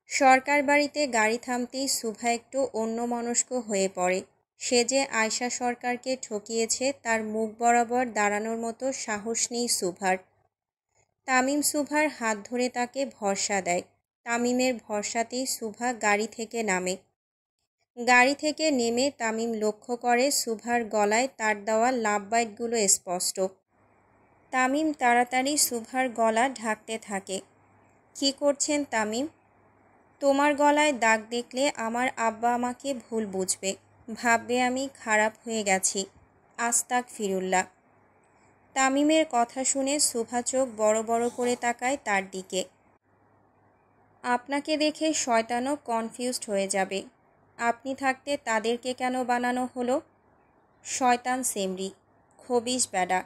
সরকার বাড়িতে গাড়ি থামতেই শুভা একটু অন্যমনস্ক হয়ে পড়ে। সে যে আয়শা সরকারকে ঠকিয়েছে তার মুখ বরাবর দাঁড়ানোর মতো সাহস নেই শুভার। তামিম শুভার হাত ধরে তাকে ভরসা দেয়। তামিমের ভরসাতেই শুভা গাড়ি থেকে নামে। গাড়ি থেকে নেমে তামিম লক্ষ্য করে শুভার গলায় তার দেওয়া লাভ বাইটগুলো স্পষ্ট। তামিম তাড়াতাড়ি শুভার গলা ঢাকতে থাকে। কী করছেন তামিম? তোমার গলায় দাগ দেখলে আমার আব্বা আমাকে ভুল বুঝবে, ভাববে আমি খারাপ হয়ে গেছি। আস্তাগফিরুল্লাহ। তামিমের কথা শুনে শুভা চোখ বড় বড় করে তাকায় তার দিকে। আপনাকে দেখে শয়তানও কনফিউজড হয়ে যাবে। আপনি থাকতে তাদেরকে কেন বানানো হলো? শয়তান সেমরি, খবিশ বেডা।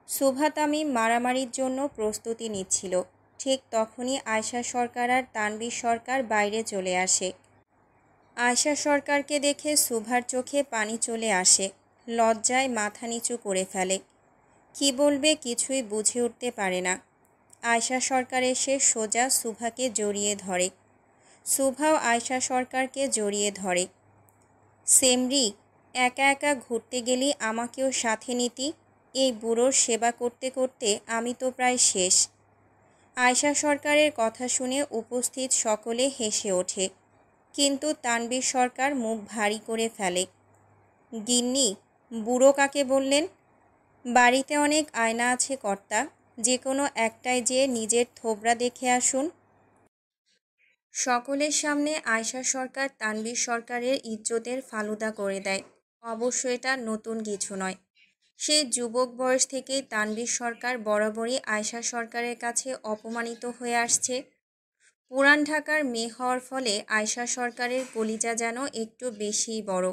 শুভা তামিম মারামারির জন্য প্রস্তুতি নিচ্ছিল। ঠিক তখনই আয়শা সরকার আর তানভীর সরকার বাইরে চলে আসে। আয়শা সরকারকে দেখে শুভার চোখে পানি চলে আসে। লজ্জায় মাথা নিচু করে ফেলে। কি বলবে কিছুই বুঝে উঠতে পারে না। আয়শা সরকার এসে সোজা শুভাকে জড়িয়ে ধরে। শুভাও আয়শা সরকারকে জড়িয়ে ধরে। সেমরি, একা একা ঘুরতে গেলি আমাকেও সাথে নিতি। এই বুড়োর সেবা করতে করতে আমি তো প্রায় শেষ। আয়শা সরকারের কথা শুনে উপস্থিত সকলে হেসে ওঠে, কিন্তু তানভীর সরকার মুখ ভারী করে ফেলে। গিন্নি, বুড়ো কাকে বললেন? বাড়িতে অনেক আয়না আছে কর্তা, যে কোনো একটায় যেয়ে নিজের থোবরা দেখে আসুন। সকলের সামনে আয়শা সরকার তানভীর সরকারের ইজ্জতের ফালুদা করে দেয়। অবশ্য এটা নতুন কিছু নয়। সেই যুবক বয়স থেকেই তানভীর সরকার বরাবরই আয়শা সরকারের কাছে অপমানিত হয়ে আসছে। পুরান ঢাকার মেয়ে হওয়ার ফলে আয়শা সরকারের কলিজা যেন একটু বেশিই বড়।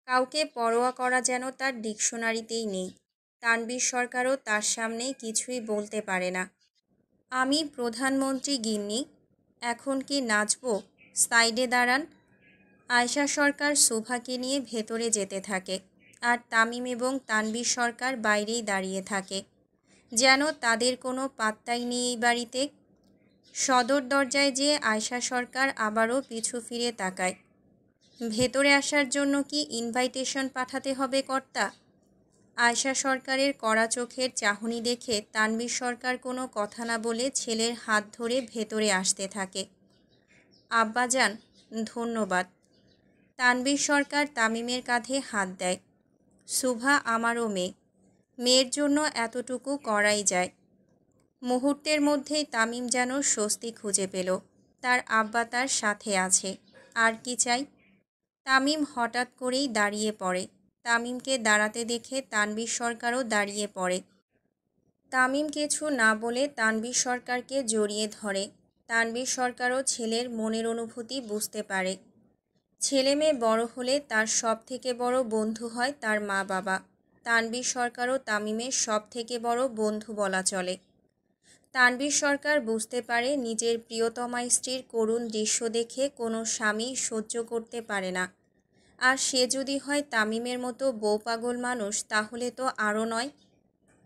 কাউকে পরোয়া করা যেন তার ডিকশনারিতেই নেই। তানভীর সরকারও তার সামনে কিছুই বলতে পারে না। আমি প্রধানমন্ত্রী গিন্নি, এখন কি নাচবো? সাইডে দাঁড়ান। আয়শা সরকার শুভাকে নিয়ে ভেতরে যেতে থাকে, আর তামিম এবং তানভীর সরকার বাইরেই দাঁড়িয়ে থাকে, যেন তাদের কোনো পাত্তাই নেই এই বাড়িতে। সদর দরজায় যেয়ে আয়শা সরকার আবারও পিছু ফিরে তাকায়। ভেতরে আসার জন্য কি ইনভাইটেশন পাঠাতে হবে কর্তা? আয়শা সরকারের কড়া চোখের চাহনি দেখে তানভীর সরকার কোনো কথা না বলে ছেলের হাত ধরে ভেতরে আসতে থাকে। আব্বাজান, ধন্যবাদ। তানভীর সরকার তামিমের কাঁধে হাত দেয়। শুভা আমারও মেয়ে, মেয়ের জন্য এতটুকু করাই যায়। মুহূর্তের মধ্যেই তামিম যেন স্বস্তি খুঁজে পেল। তার আব্বা তার সাথে আছে, আর কি চাই? তামিম হঠাৎ করেই দাঁড়িয়ে পড়ে। তামিমকে দাঁড়াতে দেখে তানভীর সরকারও দাঁড়িয়ে পড়ে। তামিম কিছু না বলে তানভীর সরকারকে জড়িয়ে ধরে। তানভীর সরকারও ছেলের মনের অনুভূতি বুঝতে পারে। ছেলে মেয়ে বড় হলে তার সব থেকে বড় বন্ধু হয় তার মা বাবা। তানভীর সরকারও তামিমের সব থেকে বড় বন্ধু বলা চলে। তানভীর সরকার বুঝতে পারে নিজের প্রিয়তমা স্ত্রীর করুণ দৃশ্য দেখে কোনো স্বামী সহ্য করতে পারে না। আর সে যদি হয় তামিমের মতো বউ পাগল মানুষ, তাহলে তো আরও নয়।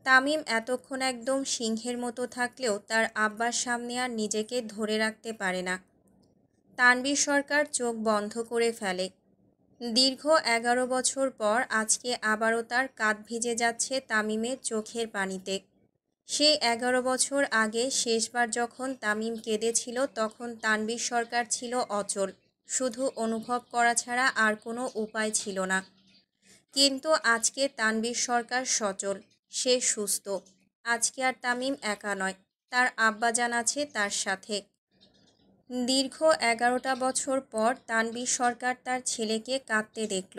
তামিম এতক্ষণ একদম সিংহের মতো থাকলেও তার আব্বার সামনে আর নিজেকে ধরে রাখতে পারে না। তানভীর সরকার চোখ বন্ধ করে ফেলে। দীর্ঘ 11 বছর পর আজকে আবারও তার কাঁধ ভিজে যাচ্ছে তামিমের চোখের পানিতে। সেই 11 বছর আগে শেষবার যখন তামিম কেঁদেছিল তখন তানভীর সরকার ছিল অচল, শুধু অনুভব করা ছাড়া আর কোনো উপায় ছিল না। কিন্তু আজকে তানভীর সরকার সচল, সে সুস্থ। আজকে আর তামিম একা নয়, তার আব্বাজান আছে তার সাথে। দীর্ঘ 11টা বছর পর তানভীর সরকার তার ছেলেকে কাঁদতে দেখল।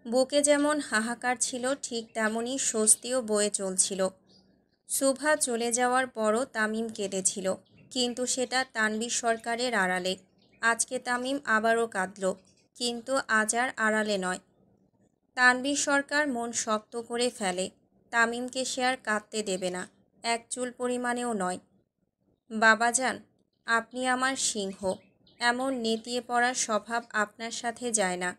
বুকে যেমন হাহাকার ছিল ঠিক তেমনই স্বস্তিও বয়ে চলছিল। শুভা চলে যাওয়ার পরও তামিম কেঁদেছিল, কিন্তু সেটা তানভীর সরকারের আড়ালে। আজকে তামিম আবারও কাঁদল, কিন্তু আজ আর আড়ালে নয়। তানভীর সরকার মন শক্ত করে ফেলে। তামিমকে সে আর কাঁদতে দেবে না, এক চুল পরিমাণেও নয়। বাবাজান, আপনি আমার সিংহ, এমন নেতিয়ে পড়া স্বভাব আপনার সাথে যায় না।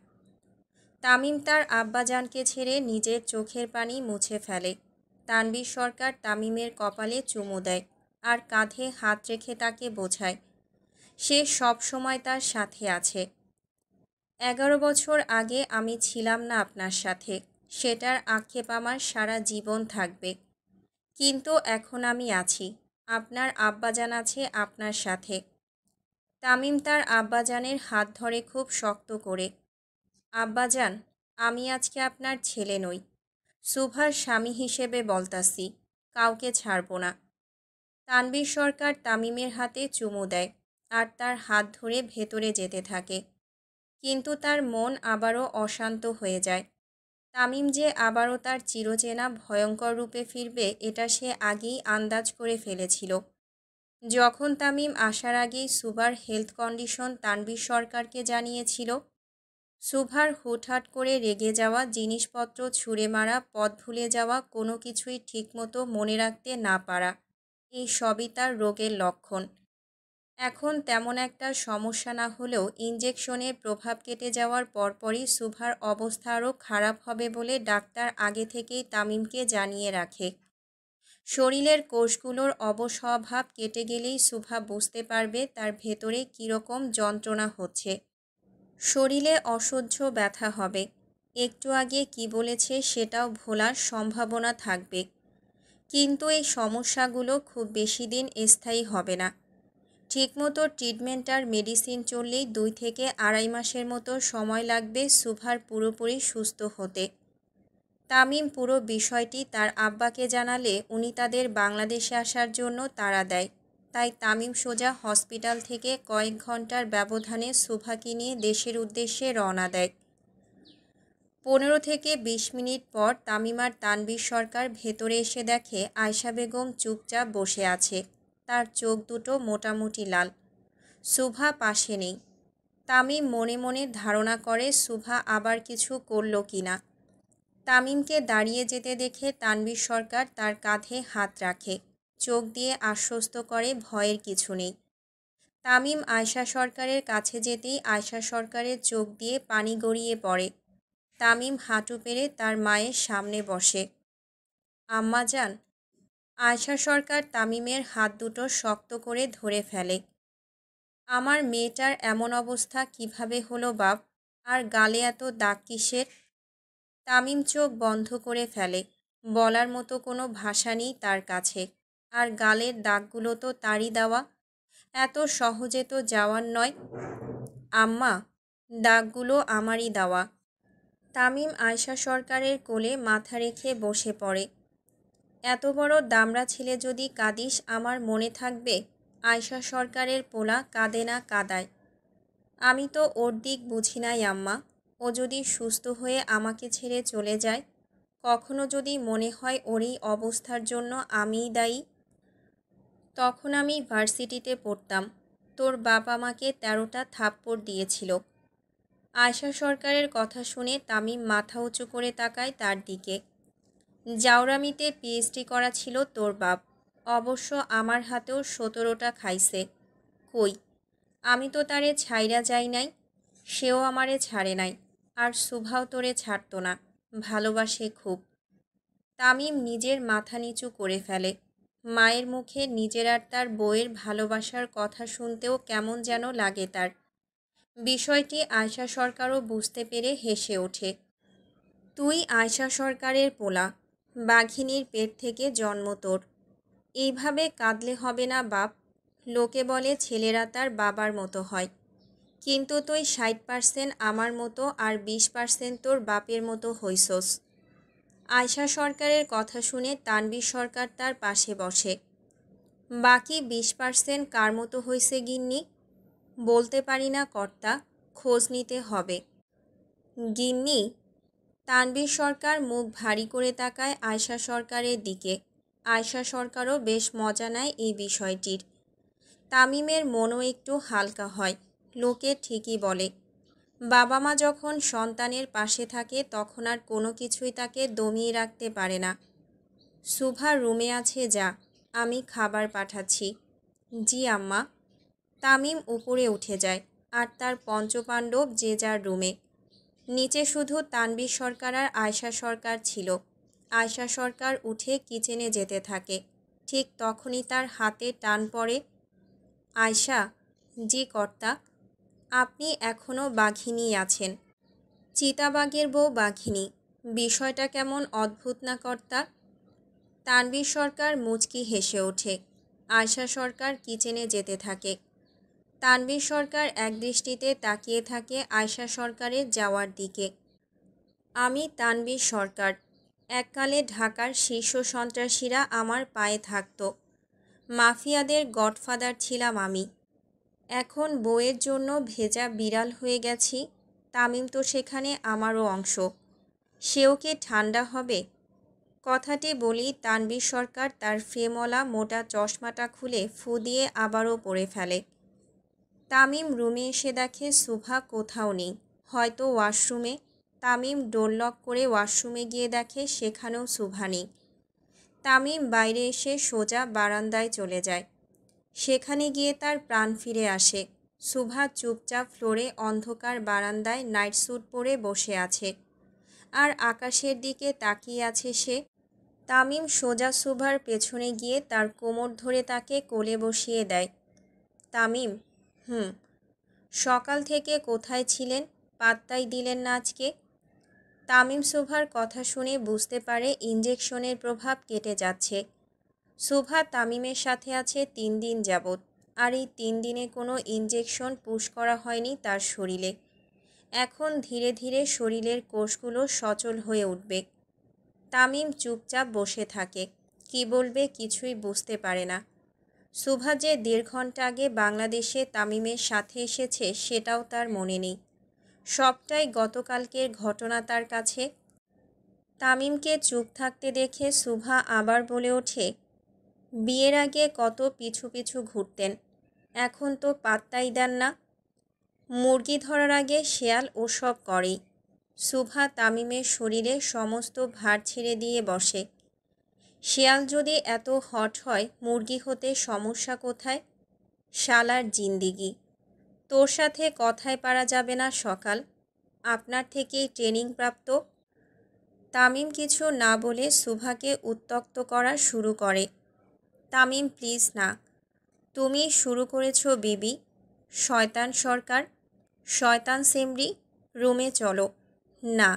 তামিম তার আব্বাজানকে ছেড়ে নিজের চোখের পানি মুছে ফেলে। তানভীর সরকার তামিমের কপালে চুমু দেয় আর কাঁধে হাত রেখে তাকে বোঝায় সে সব সময় তার সাথে আছে। 11 বছর আগে আমি ছিলাম না আপনার সাথে, সেটার আক্ষেপ আমার সারা জীবন থাকবে। কিন্তু এখন আমি আছি, আপনার আব্বাজান আছে আপনার সাথে। তামিম তার আব্বাজানের হাত ধরে খুব শক্ত করে। আব্বাজান, আমি আজকে আপনার ছেলে নই, সুভার স্বামী হিসেবে বলতাছি, কাউকে ছাড়ব না। তানভীর সরকার তামিমের হাতে চুমু দেয় আর তার হাত ধরে ভেতরে যেতে থাকে। কিন্তু তার মন আবারও অশান্ত হয়ে যায়। তামিম যে আবারও তার চিরচেনা ভয়ঙ্কর রূপে ফিরবে এটা সে আগেই আন্দাজ করে ফেলেছিল। যখন তামিম আসার আগেই সুভার হেলথ কন্ডিশন তানভীর সরকারকে জানিয়েছিল, সুভার হুটহাট করে রেগে যাওয়া, জিনিসপত্র ছুঁড়ে মারা, পথ ভুলে যাওয়া, কোনো কিছুই ঠিকমতো মনে রাখতে না পারা, এই সবই তার রোগের লক্ষণ। এখন তেমন একটা সমস্যা না হলেও ইনজেকশনের প্রভাব কেটে যাওয়ার পরপরই সুভার অবস্থা আরও খারাপ হবে বলে ডাক্তার আগে থেকেই তামিমকে জানিয়ে রাখে। শরীরের কোষগুলোর অবস্বভাব কেটে গেলেই সুভা বুঝতে পারবে তার ভেতরে কীরকম যন্ত্রণা হচ্ছে। শরীরে অসহ্য ব্যথা হবে, একটু আগে কি বলেছে সেটাও ভোলার সম্ভাবনা থাকবে। কিন্তু এই সমস্যাগুলো খুব বেশি দিন স্থায়ী হবে না। ঠিকমতো ট্রিটমেন্ট আর মেডিসিন চললেই 2 থেকে 2.5 মাসের মতো সময় লাগবে সুভার পুরোপুরি সুস্থ হতে। তামিম পুরো বিষয়টি তার আব্বাকে জানালে উনি তাদের বাংলাদেশে আসার জন্য তাড়া দেয়। তাই তামিম সোজা হসপিটাল থেকে কয়েক ঘন্টার ব্যবধানে সুভাকে নিয়ে দেশের উদ্দেশ্যে রওনা দেয়। 15 থেকে 20 মিনিট পর তামিম আর তানভীর সরকার ভেতরে এসে দেখে আয়শা বেগম চুপচাপ বসে আছে। তার চোখ দুটো মোটামুটি লাল। সুভা পাশে নেই। তামিম মনে মনে ধারণা করে সুভা আবার কিছু করল কিনা। তামিমকে দাঁড়িয়ে যেতে দেখে তানভীর সরকার তার কাঁধে হাত রাখে, চোখ দিয়ে আশ্বস্ত করে ভয়ের কিছু নেই। তামিম আয়শা সরকারের কাছে যেতেই আয়শা সরকারের চোখ দিয়ে পানি গড়িয়ে পড়ে। তামিম হাঁটু পেরে তার মায়ের সামনে বসে। আম্মা যান। আয়শা সরকার তামিমের হাত দুটো শক্ত করে ধরে ফেলে। আমার মেয়েটার এমন অবস্থা কিভাবে হলো বাপ? আর গালে এত দাগ কিসের? তামিম চোখ বন্ধ করে ফেলে। বলার মতো কোনো ভাষা নেই তার কাছে। আর গালের দাগগুলো তো তারই দেওয়া, এত সহজে তো যাওয়ার নয়। আম্মা, দাগগুলো আমারই দেওয়া। তামিম আয়শা সরকারের কোলে মাথা রেখে বসে পড়ে। এত বড় দামড়া ছেলে যদি কাঁদিস আমার মনে থাকবে? আয়শা সরকারের পোলা কাঁদে না কাঁদায়। আমি তো ওর দিক বুঝি নাই আম্মা। ও যদি সুস্থ হয়ে আমাকে ছেড়ে চলে যায়, কখনো যদি মনে হয় ওর এই অবস্থার জন্য আমিই দায়ী। তখন আমি ভার্সিটিতে পড়তাম, তোর বাপ আমাকে 13টা থাপ্পড় দিয়েছিল। আয়শা সরকারের কথা শুনে তামিম মাথা উঁচু করে তাকায় তার দিকে। জাউরামিতে পিএইচডি করা ছিল তোর বাপ, অবশ্য আমার হাতেও 17টা খাইছে। কই, আমি তো তারে ছাইরা যাই নাই, সেও আমারে ছাড়ে নাই। আর সুভাও তোরে ছাড়তো না, ভালোবাসে খুব। তামিম নিজের মাথা নিচু করে ফেলে। মায়ের মুখে নিজের আর তার বউয়ের ভালোবাসার কথা শুনতেও কেমন যেন লাগে তার। বিষয়টি আয়শা সরকারও বুঝতে পেরে হেসে ওঠে। তুই আয়শা সরকারের পোলা, বাঘিনীর পেট থেকে জন্ম তোর। এইভাবে কাঁদলে হবে না বাপ। লোকে বলে ছেলেরা তার বাবার মতো হয়, কিন্তু তুই 60% আমার মতো আর 20% তোর বাপের মতো হইছস। আয়শা সরকারের কথা শুনে তানভীর সরকার তার পাশে বসে। বাকি 20% কার মতো হইছে গিন্নি? বলতে পারি না কর্তা, খোঁজ নিতে হবে। গিন্নি? তানভীর সরকার মুখ ভারী করে তাকায় আয়শা সরকারের দিকে। আয়শা সরকারও বেশ মজা নেয় এই বিষয়টির। তামিমের মনও একটু হালকা হয়। লোকে ঠিকই বলে, বাবা মা যখন সন্তানের পাশে থাকে তখন আর কোনো কিছুই তাকে দমিয়ে রাখতে পারে না। সুভা রুমে আছে, যা, আমি খাবার পাঠাচ্ছি। জি আম্মা। তামিম উপরে উঠে যায় আর তার পঞ্চপাণ্ডব যে যার রুমে। নিচে শুধু তানভীর সরকার আর আয়শা সরকার ছিল। আয়শা সরকার উঠে কিচেনে যেতে থাকে। ঠিক তখনই তার হাতে টান পড়ে। আয়শা, জি কর্তা। আপনি এখনও বাঘিনী আছেন। চিতাবাঘের বউ বাঘিনী, বিষয়টা কেমন অদ্ভুত না কর্তা? তানভীর সরকার মুচকি হেসে ওঠে। আয়শা সরকার কিচেনে যেতে থাকে। তানভীর সরকার একদৃষ্টিতে তাকিয়ে থাকে আয়শা সরকারের যাওয়ার দিকে। আমি তানভীর সরকার। এককালে ঢাকার শীর্ষ সন্ত্রাসীরা আমার পায়ে থাকত। মাফিয়াদের গডফাদার ছিলাম আমি। এখন বউয়ের জন্য ভেজা বিড়াল হয়ে গেছি। তামিম তো সেখানে আমারও অংশ। সেও কি ঠান্ডা হবে? কথাটি বলি তানভীর সরকার তার ফ্রেমওয়ালা মোটা চশমাটা খুলে ফু দিয়ে আবারও পরে ফেলে। তামিম রুমে এসে দেখে সুভা কোথাও নেই, হয়তো ওয়াশরুমে। তামিম ডোর লক করে ওয়াশরুমে গিয়ে দেখে সেখানেও সুভা নেই। তামিম বাইরে এসে সোজা বারান্দায় চলে যায়। সেখানে গিয়ে তার প্রাণ ফিরে আসে। সুভা চুপচাপ ফ্লোরে অন্ধকার বারান্দায় নাইট স্যুট পরে বসে আছে, আর আকাশের দিকে তাকিয়ে আছে সে। তামিম সোজা সুভার পেছনে গিয়ে তার কোমর ধরে তাকে কোলে বসিয়ে দেয়। তামিম, সকাল থেকে কোথায় ছিলেন? পাত্তাই দিলেন না আজকে। তামিম সুভার কথা শুনে বুঝতে পারে ইঞ্জেকশনের প্রভাব কেটে যাচ্ছে। সুভা তামিমের সাথে আছে 3 দিন যাবৎ, আর এই 3 দিনে কোনো ইঞ্জেকশন পুশ করা হয়নি তার শরীরে। এখন ধীরে ধীরে শরীরের কোষগুলো সচল হয়ে উঠবে। তামিম চুপচাপ বসে থাকে। কি বলবে কিছুই বুঝতে পারে না। সুভা যে 1.5 ঘন্টা আগে বাংলাদেশে তামিমের সাথে এসেছে সেটাও তার মনে নেই। সবটাই গতকালকের ঘটনা তার কাছে। তামিমকে চুপ থাকতে দেখে সুভা আবার বলে ওঠে, বিয়ের আগে কত পিছু পিছু ঘুরতেন, এখন তো পাত্তাই দেন না। মুরগি ধরার আগে শেয়াল ওসব করেই। সুভা তামিমের শরীরে সমস্ত ভার ছেড়ে দিয়ে বসে। শেয়াল যদি এত হট হয়, মুরগি হতে সমস্যা কোথায়? শালার জিন্দিগি। তোর সাথে কথায় পারা যাবে না সকাল। আপনার থেকেই ট্রেনিং প্রাপ্ত। তামিম কিছু না বলে সুভাকে উত্ত্যক্ত করা শুরু করে। তামিম প্লিজ না। তুমি শুরু করেছো বিবি। শয়তান সরকার, শয়তান সেমরি, রুমে চলো। না।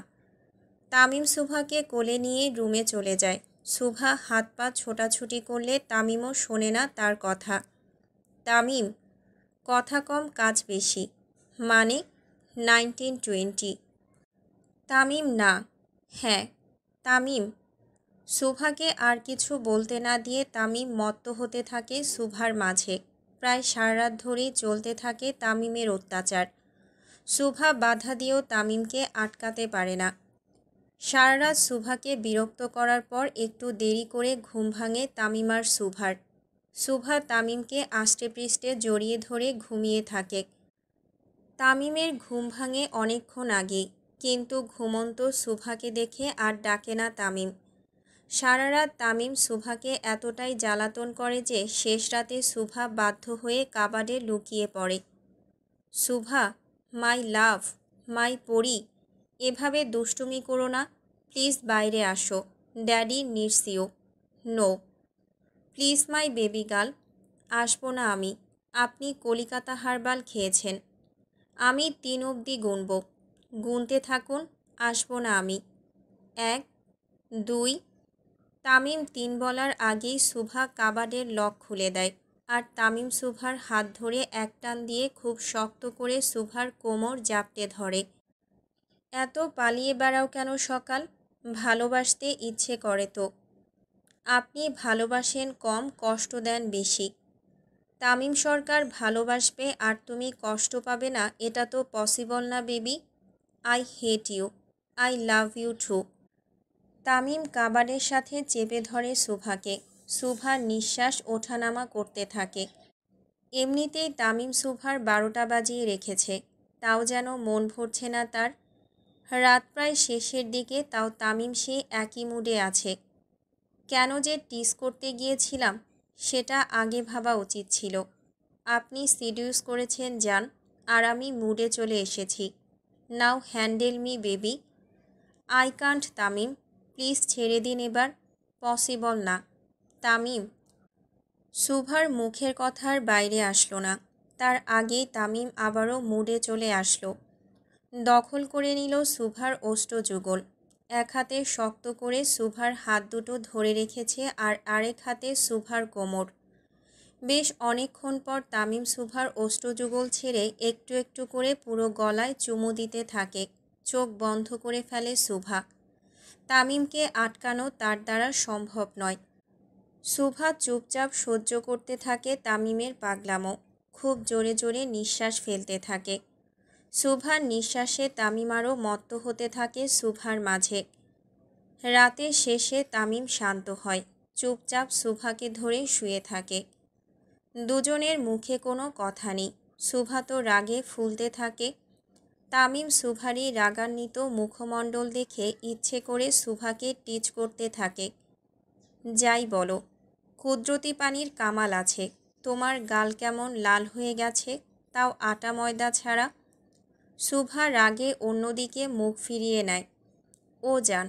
তামিম সুভাকে কোলে নিয়ে রুমে চলে যায়। সুভা হাত পা ছোটাছুটি করলে তামিমও শোনে না তার কথা। তামিম, কথা কম কাজ বেশি, মানে 1920। তামিম না। হ্যাঁ। তামিম। সুভাকে আর কিছু বলতে না দিয়ে তামিম মত্ত হতে থাকে সুভার মাঝে। প্রায় সারা রাত ধরেই চলতে থাকে তামিমের অত্যাচার। সুভা বাধা দিয়েও তামিমকে আটকাতে পারে না। সারা রাত সুভাকে বিরক্ত করার পর একটু দেরি করে ঘুম ভাঙে তামিম আর সুভার। সুভা তামিমকে আষ্টেপৃষ্ঠে জড়িয়ে ধরে ঘুমিয়ে থাকে। তামিমের ঘুম ভাঙে অনেকক্ষণ আগেই, কিন্তু ঘুমন্ত সুভাকে দেখে আর ডাকে না তামিম। সারা রাত তামিম সুভাকে এতটাই জ্বালাতন করে যে শেষ রাতে সুভা বাধ্য হয়ে কাবাডে লুকিয়ে পড়ে। সুভা, মাই লাভ, মাই পরি, এভাবে দুষ্টুমি করো না। প্লিজ বাইরে আসো। Daddy needs you. No. Please my baby girl. আসবো না আমি। আপনি কলিকাতা হারবাল খেয়েছেন। আমি 3 অবধি গুনব। গুনতে থাকুন। আসবো না আমি। 1, 2। তামিম 3 বলার আগেই সুভা কাবাডের লক খুলে দেয়, আর তামিম সুভার হাত ধরে এক টান দিয়ে খুব শক্ত করে সুভার কোমর জাপটে ধরে। এত পালিয়ে বেড়াও কেন সকাল? ভালোবাসতে ইচ্ছে করে তো। আপনি ভালোবাসেন কম, কষ্ট দেন বেশি। তামিম সরকার ভালোবাসবে আর তুমি কষ্ট পাবে না, এটা তো পসিবল না baby. I hate you. I love you too. Tamim কাবাডের সাথে চেপে ধরে সুভাকে। সুভার নিঃশ্বাস ওঠানামা করতে থাকে। এমনিতেই তামিম সুভার 12টা বাজিয়ে রেখেছে, তাও যেন মন ভরছে না তার। রাত প্রায় শেষের দিকে, তাও তামিম সেই একই মুডে আছে। কেন যে টিস করতে গিয়েছিলাম সেটা আগে ভাবা উচিত ছিল। আপনি সিডিউস করেছেন জান, আর আমি মুডে চলে এসেছি। Now handle me baby. I can't Tamim, please ছেড়ে দিন এবার। পসিবল না। তামিম। শুভার মুখের কথার বাইরে আসলো না। তার আগেই তামিম আবারও মুডে চলে আসলো। দখল করে নিল শুভার অষ্টযুগল। এক হাতে শক্ত করে শুভার হাত দুটো ধরে রেখেছে আর আরেক হাতে শুভার কোমর। বেশ অনেকক্ষণ পর তামিম শুভার অষ্টযুগল ছেড়ে একটু একটু করে পুরো গলায় চুমু দিতে থাকে। চোখ বন্ধ করে ফেলে শুভা। তামিমকে আটকানো তার দ্বারা সম্ভব নয়। শুভা চুপচাপ সহ্য করতে থাকে তামিমের পাগলামো। খুব জোরে জোরে নিঃশ্বাস ফেলতে থাকে। শুভার নিঃশ্বাসে তামিম আরও মত্ত হতে থাকে শুভার মাঝে। রাতের শেষে তামিম শান্ত হয়। চুপচাপ শুভাকে ধরে শুয়ে থাকে। দুজনের মুখে কোনো কথা নেই। শুভা তো রাগে ফুলতে থাকে। তামিম শুভারই রাগান্বিত মুখমণ্ডল দেখে ইচ্ছে করে শুভাকে টিচ করতে থাকে। যাই বলো, কুদরতি পানির কামাল আছে। তোমার গাল কেমন লাল হয়ে গেছে, তাও আটা ময়দা ছাড়া। শুভা রাগে অন্যদিকে মুখ ফিরিয়ে নেয়। ও জান।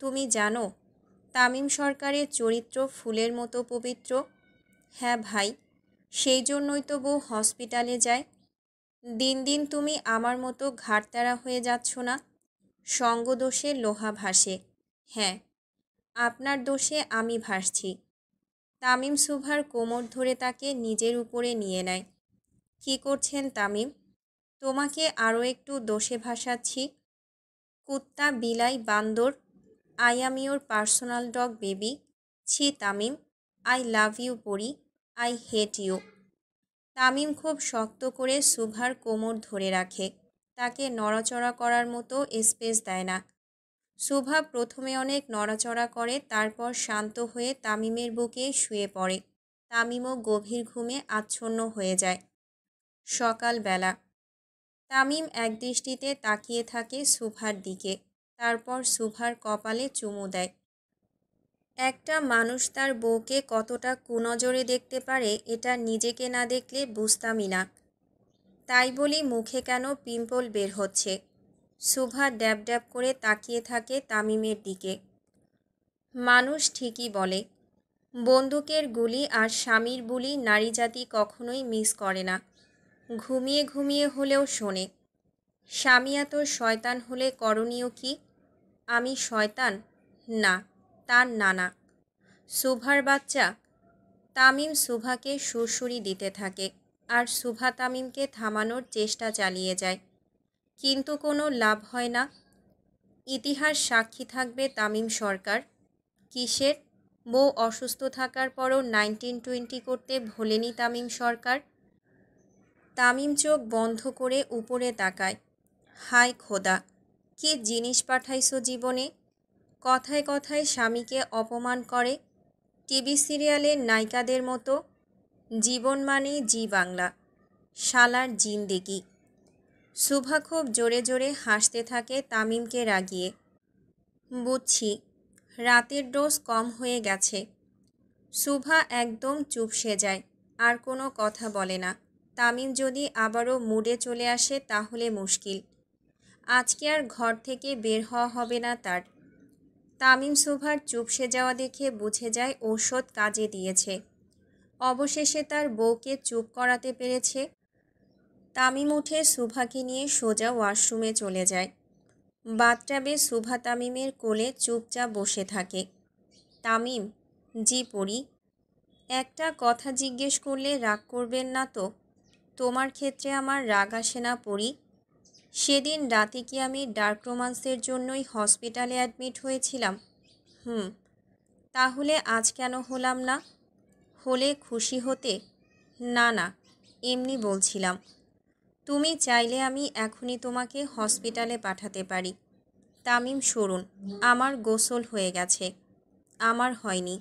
তুমি জানো তামিম সরকারের চরিত্র ফুলের মতো পবিত্র? হ্যাঁ ভাই, সেই জন্যই তো বউ হসপিটালে যায়। দিন দিন তুমি আমার মতো ঘাড়তেরা হয়ে যাচ্ছ না। সঙ্গদোষে লোহা ভাসে। হ্যাঁ, আপনার দোষে আমি ভাসছি। তামিম শুভার কোমর ধরে তাকে নিজের উপরে নিয়ে নেয়। কি করছেন তামিম? তোমাকে আরও একটু দোষে ভাসাচ্ছি। কুত্তা, বিলাই, বান্দর, I am your personal dog baby. ছি তামিম, আই লাভ ইউ পরি, আই হেট ইউ। তামিম খুব শক্ত করে শুভার কোমর ধরে রাখে। তাকে নড়াচড়া করার মতো স্পেস দেয় না। শুভা প্রথমে অনেক নড়াচড়া করে, তারপর শান্ত হয়ে তামিমের বুকে শুয়ে পড়ে। তামিমও গভীর ঘুমে আচ্ছন্ন হয়ে যায়। সকালবেলা তামিম একদৃষ্টিতে তাকিয়ে থাকে শুভার দিকে। তারপর শুভার কপালে চুমু দেয়। একটা মানুষ তার বউকে কতটা কুনজরে দেখতে পারে এটা নিজেকে না দেখলে বুঝতামই না। তাই বলি মুখে কেন পিম্পল বের হচ্ছে। শুভা ড্যাব ড্যাব করে তাকিয়ে থাকে তামিমের দিকে। মানুষ ঠিকই বলে, বন্দুকের গুলি আর স্বামীর বুলি নারী জাতি কখনোই মিস করে না। ঘুমিয়ে ঘুমিয়ে হলেও শোনে। স্বামী এত শয়তান হলে করণীয় কি? আমি শয়তান? না, তার নানা। শুভার বাচ্চা। তামিম শুভাকে সুড়সুড়ি দিতে থাকে আর শুভা তামিমকে থামানোর চেষ্টা চালিয়ে যায়, কিন্তু কোনো লাভ হয় না। ইতিহাস সাক্ষী থাকবে তামিম সরকার। কিসের? বউ অসুস্থ থাকার পরও 1920 করতে ভোলেনি তামিম সরকার। তামিম চোখ বন্ধ করে উপরে তাকায়। হায় খোদা, কি জিনিস পাঠাইছো জীবনে। কথায় কথায় স্বামীকে অপমান করে। টিভি সিরিয়ালের নায়িকাদের মতো। জীবন মানে জি বাংলা। শালার জিন্দেগি। শুভা খুব জোরে জোরে হাসতে থাকে তামিমকে রাগিয়ে। বুঝছি, রাতের ডোজ কম হয়ে গেছে। শুভা একদম চুপসে যায়, আর কোনো কথা বলে না। তামিম যদি আবারও মুডে চলে আসে তাহলে মুশকিল। আজকে আর ঘর থেকে বের হওয়া হবে না তার। তামিম শুভার চুপসে যাওয়া দেখে বুঝে যায় ঔষধ কাজে দিয়েছে। অবশেষে তার বউকে চুপ করাতে পেরেছে। তামিম উঠে শুভাকে নিয়ে সোজা ওয়াশরুমে চলে যায়। বাথটাবে শুভা তামিমের কোলে চুপচাপ বসে থাকে। তামিম। জি পড়ি। একটা কথা জিজ্ঞেস করলে রাগ করবেন না তো? তোমার ক্ষেত্রে আমার রাগ আসে না পড়ি। সেদিন রাতে কি আমি ডার্ক রোমান্সের জন্যই হসপিটালে অ্যাডমিট হয়েছিলাম? তাহলে আজ কেন হলাম না? হলে খুশি হতে? না না, এমনি বলছিলাম। তুমি চাইলে আমি এখনই তোমাকে হসপিটালে পাঠাতে পারি। তামিম সরুন, আমার গোসল হয়ে গেছে। আমার হয়নি।